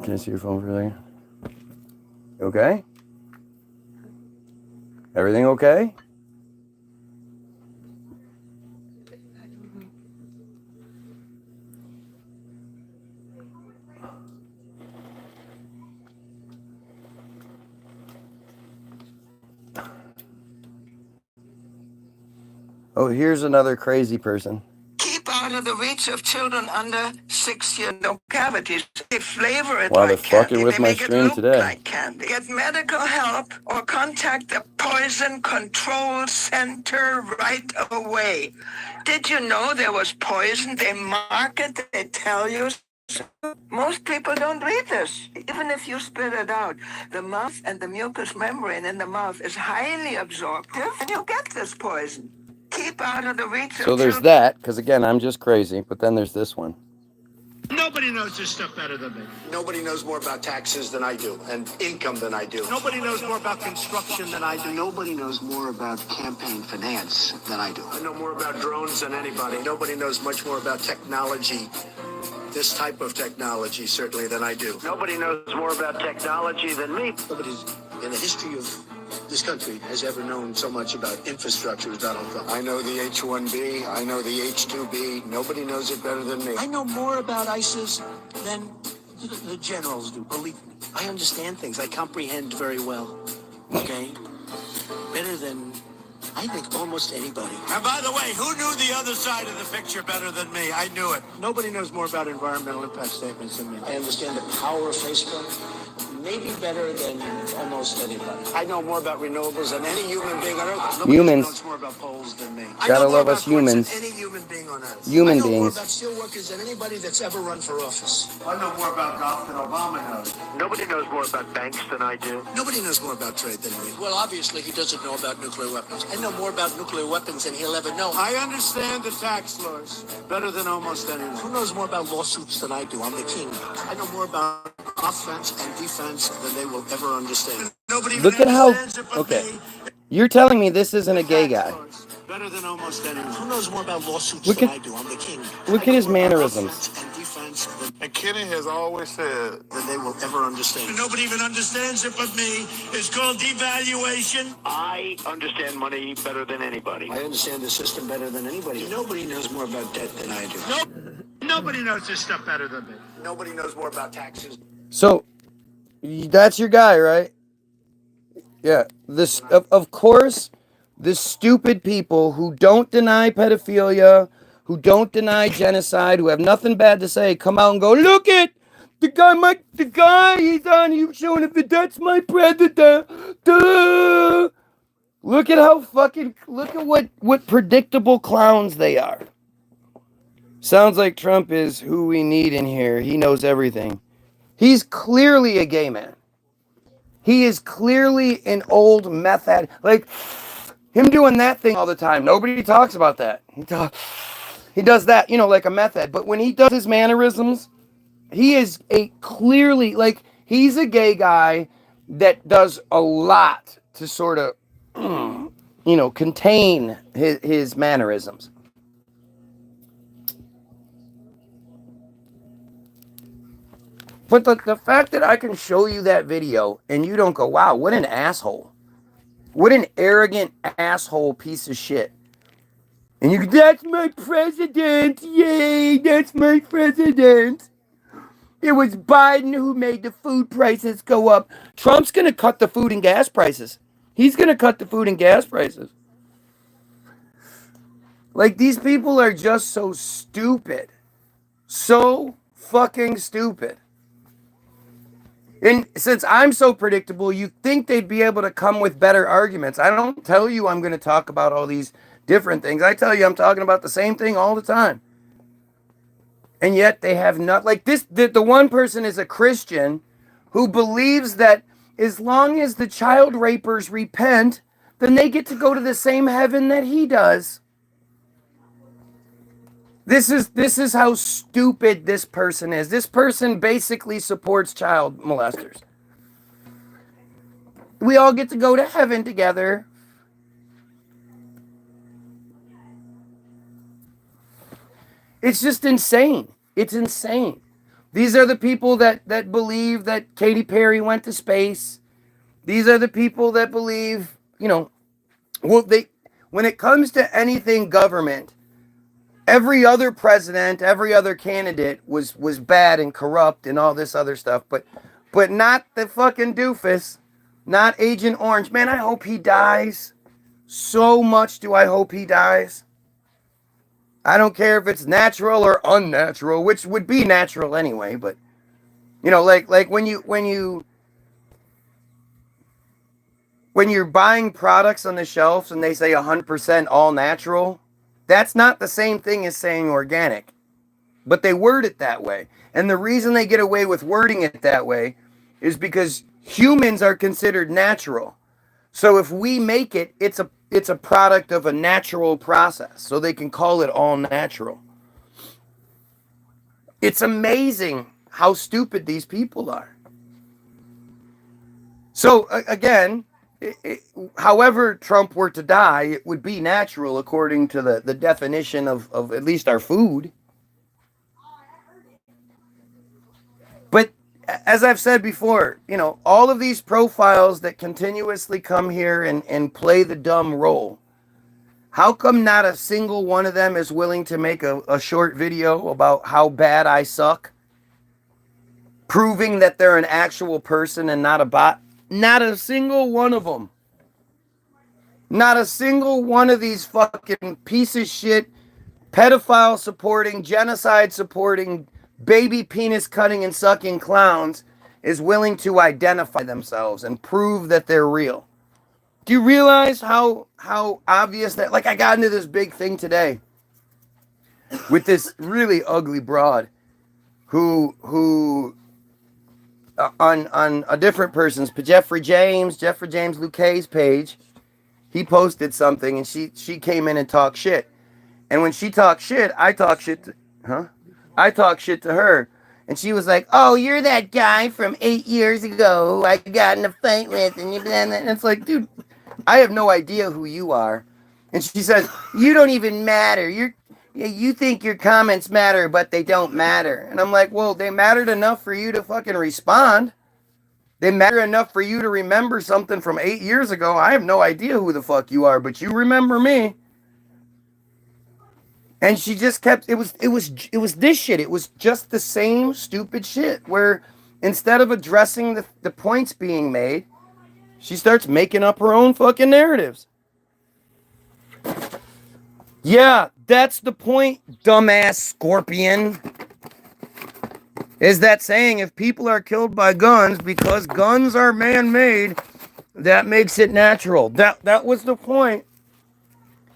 S1: Can I see your phone for a second? Okay? Everything okay? Oh, here's another crazy person.
S6: Keep out of the reach of children under 6 years. No cavities. They flavor it
S1: Wow,
S6: like
S1: they're fucking
S6: candy.
S1: with
S6: They
S1: my
S6: make it
S1: stream
S6: look
S1: today.
S6: like candy. Get medical help or contact the Poison Control Center right away. Did you know there was poison? They mark it. They tell you. Most people don't read this. Even if you spit it out, the mouth and the mucous membrane in the mouth is highly absorptive, and you get this poison. Keep out of the reach of
S1: So there's that, because again, I'm just crazy. But then there's this one.
S9: Nobody knows this stuff better than me.
S10: Nobody knows more about taxes than I do, and income than I do.
S9: Nobody knows more about construction than I do.
S10: Nobody knows more about campaign finance than I do. I know more about drones than anybody. Nobody knows much more about technology, this type of technology, certainly, than I do. Nobody knows more about technology than me. Nobody's in the history of this country has ever known so much about infrastructure as Donald Trump. I know the H-1B. I know the H-2B. Nobody knows it better than me. I know more about ISIS than the generals do, believe me. I understand things. I comprehend very well. Okay? Better than, I think, almost anybody.
S9: And by the way, who knew the other side of the picture better than me? I knew it.
S10: Nobody knows more about environmental impact statements than me. I understand the power of Facebook. Maybe better than almost anybody. I know more about renewables than any human being on Earth. Nobody
S1: Humans.
S10: knows more about polls than me.
S1: Gotta love us humans.
S10: Than any human being on Earth.
S1: Human
S10: I know more
S1: beings.
S10: about steelworkers than anybody that's ever run for office.
S9: I know more about golf than Obama knows.
S10: Nobody knows more about banks than I do. Nobody knows more about trade than me. Well, obviously, he doesn't know about nuclear weapons. I know more about nuclear weapons than he'll ever know.
S9: I understand the tax laws better than almost anyone.
S10: Who knows more about lawsuits than I do? I'm the king. I know more about offense and defense than they will ever understand. Nobody even
S1: Look at how.
S10: understands it but
S1: Okay.
S10: me.
S1: You're telling me this isn't a gay guy.
S9: Better than almost anyone.
S10: Who knows more about lawsuits
S1: Look
S10: than
S1: at-
S10: I do? I'm the king.
S1: Look at his mannerisms.
S10: Offense and defense
S7: And Kenny has always said,
S10: than they will ever understand.
S9: Nobody even understands it but me. It's called devaluation.
S10: I understand money better than anybody. I understand the system better than anybody. Nobody knows more about debt than I do.
S9: Nobody knows this stuff better than me.
S10: Nobody knows more about taxes.
S1: So, that's your guy, right? Yeah. This, of course, the stupid people who don't deny pedophilia, who don't deny genocide, who have nothing bad to say, come out and go, look at the guy, he's on, he's showing it, that's my predator. Duh. Look at how fucking, look at what predictable clowns they are. Sounds like Trump is who we need in here. He knows everything. He's clearly a gay man. He is clearly an old meth addict. Like, him doing that thing all the time. Nobody talks about that. He does that, like a meth head. But when he does his mannerisms, he is clearly, like, he's a gay guy that does a lot to sort of, contain his mannerisms. But the fact that I can show you that video and you don't go, wow, what an asshole. What an arrogant asshole piece of shit. And you go, that's my president. Yay, that's my president. It was Biden who made the food prices go up. Trump's going to cut the food and gas prices. He's going to cut the food and gas prices. Like, these people are just so stupid. So fucking stupid. And since I'm so predictable, you think they'd be able to come with better arguments. I don't tell you I'm going to talk about all these different things. I tell you I'm talking about the same thing all the time. And yet they have not, like this, the one person is a Christian who believes that as long as the child rapers repent, then they get to go to the same heaven that he does. This is how stupid this person is. This person basically supports child molesters. We all get to go to heaven together. It's just insane. It's insane. These are the people that believe that Katy Perry went to space. These are the people that believe, when it comes to anything government, every other president, every other candidate was bad and corrupt and all this other stuff, but not the fucking doofus, not Agent Orange. Man, I hope he dies. So much do I hope he dies. I don't care if it's natural or unnatural, which would be natural anyway, but like when you're buying products on the shelves and they say 100% all natural, that's not the same thing as saying organic, but they word it that way. And the reason they get away with wording it that way is because humans are considered natural. So if we make it, it's a product of a natural process. So they can call it all natural. It's amazing how stupid these people are. So again, however Trump were to die, it would be natural according to the definition of at least our food. But as I've said before, all of these profiles that continuously come here and play the dumb role, how come not a single one of them is willing to make a short video about how bad I suck? Proving that they're an actual person and not a bot? Not a single one of them. Not a single one of these fucking piece of shit, pedophile supporting, genocide supporting, baby penis cutting and sucking clowns is willing to identify themselves and prove that they're real. Do you realize how obvious that? Like, I got into this big thing today with this really ugly broad who on a different person's, Jeffrey James Lucay's page, he posted something and she came in and talked shit. And when she talked shit, I talk shit to her. And she was like, "Oh, you're that guy from 8 years ago who I got in a fight with." And it's like, dude, I have no idea who you are. And she says, "You don't even matter. You think your comments matter, but they don't matter." And I'm like, well, they mattered enough for you to fucking respond. They matter enough for you to remember something from 8 years ago. I have no idea who the fuck you are, but you remember me. And she just kept, it was this shit. It was just the same stupid shit where instead of addressing the points being made, she starts making up her own fucking narratives. Yeah, that's the point, dumbass scorpion. Is that saying if people are killed by guns because guns are man-made, that makes it natural. That was the point.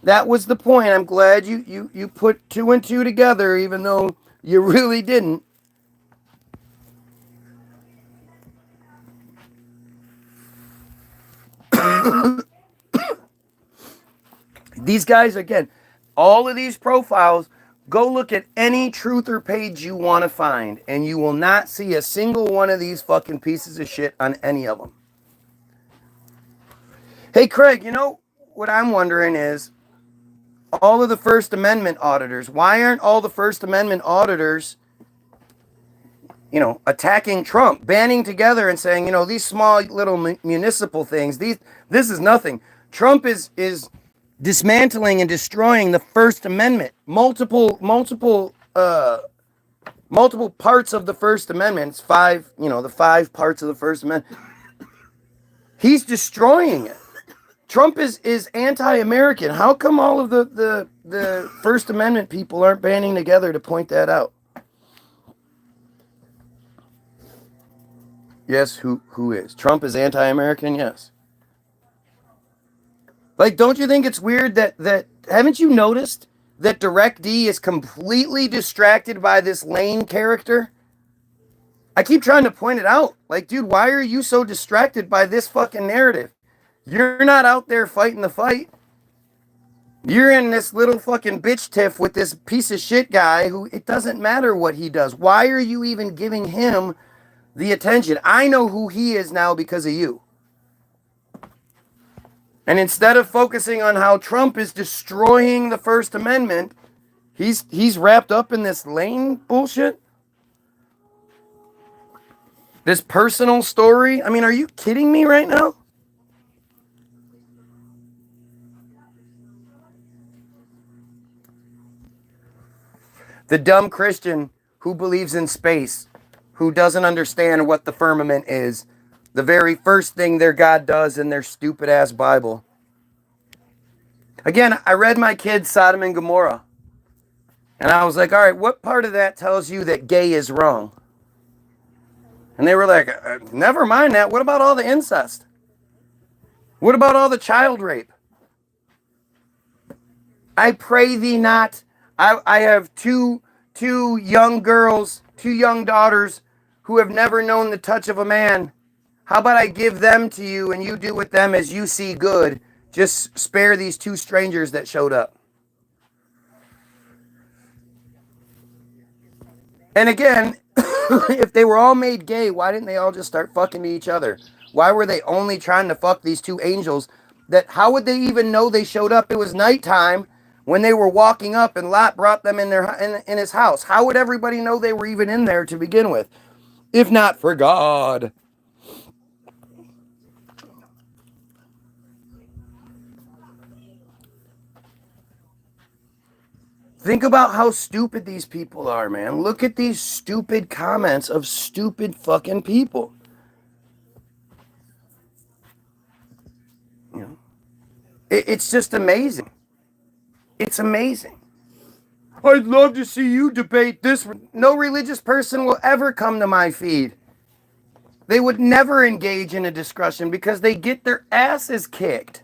S1: That was the point. I'm glad you put 2 and 2 together, even though you really didn't. These guys, again, all of these profiles, go look at any truther page you want to find, and you will not see a single one of these fucking pieces of shit on any of them. Hey, Craig, you know what I'm wondering is, all of the First Amendment auditors, why aren't all the First Amendment auditors, attacking Trump, banding together and saying, these small little municipal things, this is nothing. Trump is dismantling and destroying the First Amendment, multiple parts of the First Amendment. It's 5, the 5 parts of the First Amendment. He's destroying it. Trump is anti-American. How come all of the First Amendment people aren't banding together to point that out? Yes, who is? Trump is anti-American? Yes. Like, don't you think it's weird that haven't you noticed that Direct D is completely distracted by this Lane character? I keep trying to point it out. Like, dude, why are you so distracted by this fucking narrative? You're not out there fighting the fight. You're in this little fucking bitch tiff with this piece of shit guy who it doesn't matter what he does. Why are you even giving him the attention? I know who he is now because of you. And instead of focusing on how Trump is destroying the First Amendment, he's wrapped up in this Lane bullshit. This personal story. I mean, are you kidding me right now? The dumb Christian who believes in space, who doesn't understand what the firmament is, the very first thing their God does in their stupid ass Bible. Again, I read my kids Sodom and Gomorrah. And I was like, all right, what part of that tells you that gay is wrong? And they were like, never mind that. What about all the incest? What about all the child rape? I pray thee not. I have two young girls, 2 young daughters who have never known the touch of a man. How about I give them to you and you do with them as you see good? Just spare these 2 strangers that showed up. And again, if they were all made gay, why didn't they all just start fucking each other? Why were they only trying to fuck these 2 angels? How would they even know they showed up? It was nighttime when they were walking up and Lot brought them in his house. How would everybody know they were even in there to begin with? If not for God. Think about how stupid these people are, man. Look at these stupid comments of stupid fucking people. It's just amazing. It's amazing. I'd love to see you debate this. No religious person will ever come to my feed. They would never engage in a discussion because they get their asses kicked.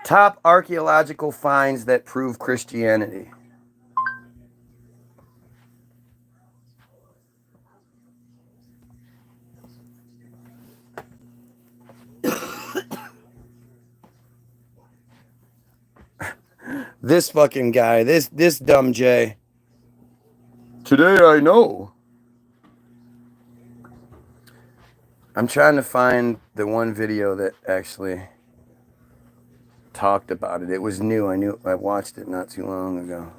S1: Top archaeological finds that prove Christianity. This fucking guy, this dumb Jay. Today I know. I'm trying to find the one video that actually talked about it. It was new. I watched it not too long ago.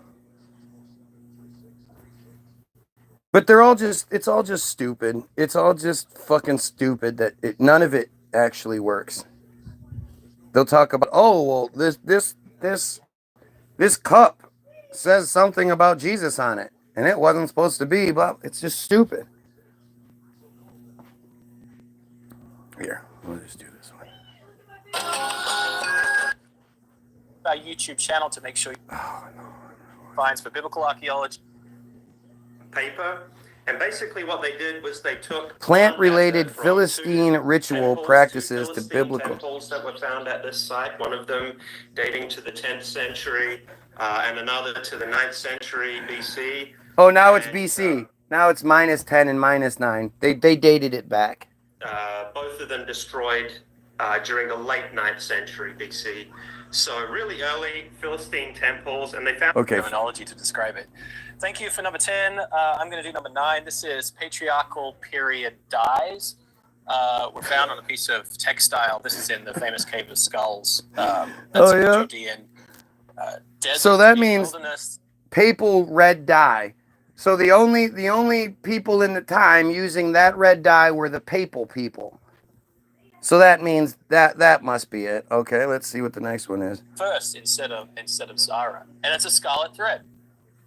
S1: But it's all just stupid. It's all just fucking stupid that none of it actually works. They'll talk about, oh, well, this cup says something about Jesus on it, and it wasn't supposed to be, but it's just stupid. Here, we'll just do this one.
S11: Our YouTube channel to make sure you finds for biblical archaeology.
S12: Paper, and basically what they did was they took
S1: plant-related Philistine ritual practices to biblical
S12: temples that were found at this site. One of them dating to the 10th century, and another to the 9th century BC.
S1: Oh, now it's BC. Now it's -10 and -9. They dated it back.
S12: Both of them destroyed during the late 9th century BC. So really early Philistine temples, and they found
S11: terminology to describe it. Thank you for number 10. I'm going to do number 9. This is patriarchal period dyes. Were found on a piece of textile. This is in the famous Cave of Skulls. That's in the Judean desert.
S1: So that means papal red dye. So the only people in the time using that red dye were the papal people. So that means that must be it. Okay, let's see what the next one is.
S11: First, instead of Zara, and it's a scarlet thread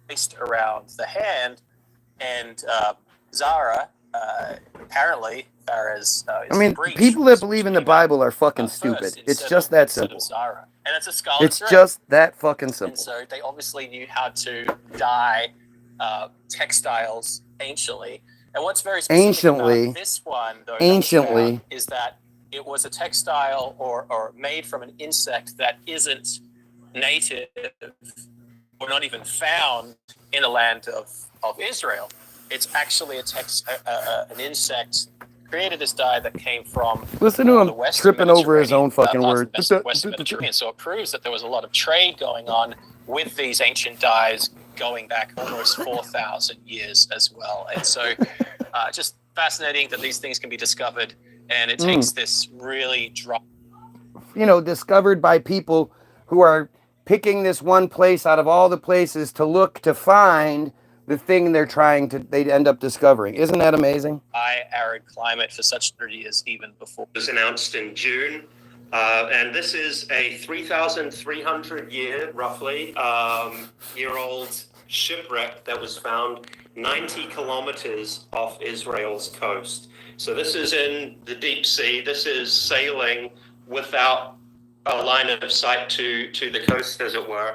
S11: placed around the hand, and Zara apparently Farah's.
S1: I mean, people that believe in the Bible are fucking stupid. It's just that simple.
S11: Zara. And it's a scarlet
S1: It's
S11: thread.
S1: just that fucking simple.
S11: And so they obviously knew how to dye textiles anciently. And what's very specific about this one, though, is that it was a textile or made from an insect that isn't native or not even found in the land of Israel. It's actually an insect created this dye that came from
S1: Listen to him tripping over his own fucking word.
S11: Western Mediterranean. So it proves that there was a lot of trade going on with these ancient dyes going back almost 4,000 years as well. And so just fascinating that these things can be discovered. And it takes this really
S1: discovered by people who are picking this one place out of all the places to look to find the thing they'd end up discovering. Isn't that amazing?
S11: High arid climate for such 30 years even before.
S12: It was announced in June. And this is a 3,300 year old shipwreck that was found 90 kilometers off Israel's coast. So this is in the deep sea. This is sailing without a line of sight to the coast, as it were.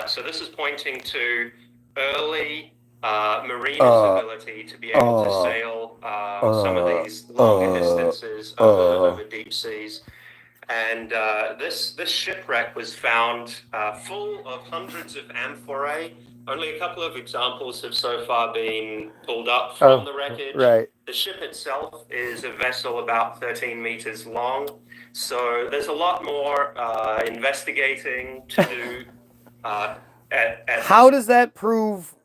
S12: So this is pointing to early mariner's ability to be able to sail some of these longer distances over deep seas. And this shipwreck was found full of hundreds of amphorae. Only a couple of examples have so far been pulled up from the wreckage.
S1: Right.
S12: The ship itself is a vessel about 13 meters long. So there's a lot more investigating to do.
S1: How does that prove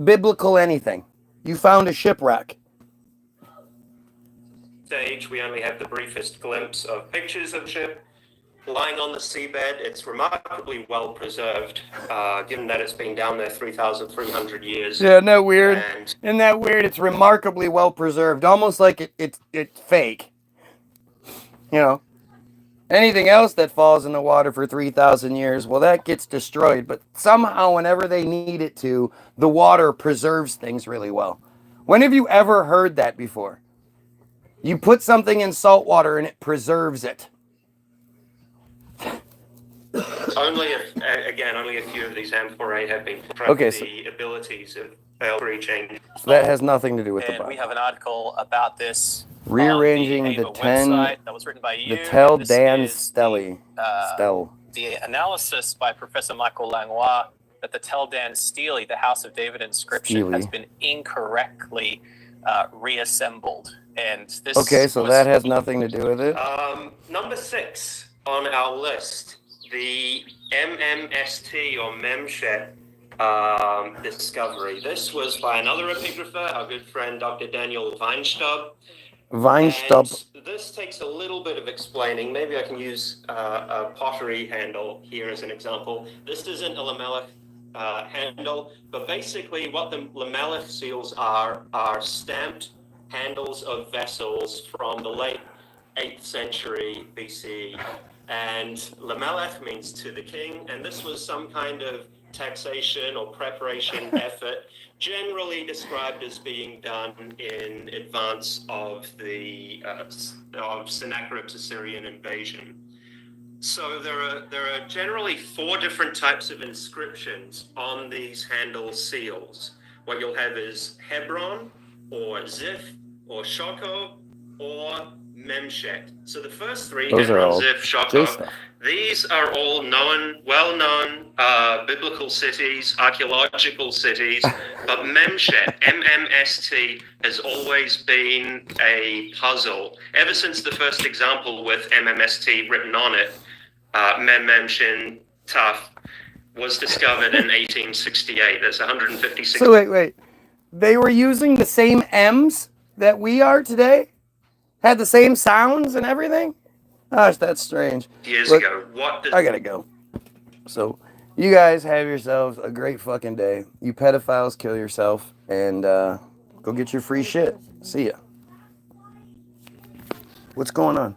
S1: biblical anything? You found a shipwreck.
S12: Stage, we only have the briefest glimpse of pictures of the ship lying on the seabed. It's remarkably well preserved, given that it's been down there 3,300 years.
S1: Yeah, isn't that weird? Isn't that weird? It's remarkably well preserved, almost like it's fake. Anything else that falls in the water for 3,000 years, well, that gets destroyed. But somehow, whenever they need it to, the water preserves things really well. When have you ever heard that before? You put something in salt water and it preserves it.
S12: Only a few of these amphorae have been the abilities of L3 change.
S1: So that has nothing to do with the Bible.
S11: We have an article about this.
S1: Rearranging the
S11: website that was written by you.
S1: The Tel Dan Stele.
S11: The analysis by Professor Michael Langlois that the Tel Dan Stele, the House of David inscription, has been incorrectly reassembled. And this.
S1: Okay, so that has nothing to do with it.
S12: Number 6 on our list, the MMST or Memshet discovery. This was by another epigrapher, our good friend Dr. Daniel Weinstaub. And this takes a little bit of explaining. Maybe I can use a pottery handle here as an example. This isn't a lamellic handle, but basically what the lamellic seals are stamped handles of vessels from the late 8th century BC. And lamelech means to the king, and this was some kind of taxation or preparation effort, generally described as being done in advance of the of Sennacherib's Assyrian invasion. So there are generally 4 different types of inscriptions on these handle seals. What you'll have is Hebron, or Ziph, or Shoko, or Memshet. So the first 3, Hebron, Ziph, Shoko, these are all well-known biblical cities, archaeological cities, but Memshet, MMST, has always been a puzzle. Ever since the first example with MMST written on it, Memshin Tuf, was discovered in 1868. That's 156.
S1: So wait. They were using the same M's that we are today? Had the same sounds and everything? Gosh, that's strange.
S12: Years ago.
S1: I gotta go. So, you guys have yourselves a great fucking day. You pedophiles, kill yourself, and go get your free shit. See ya. What's going on?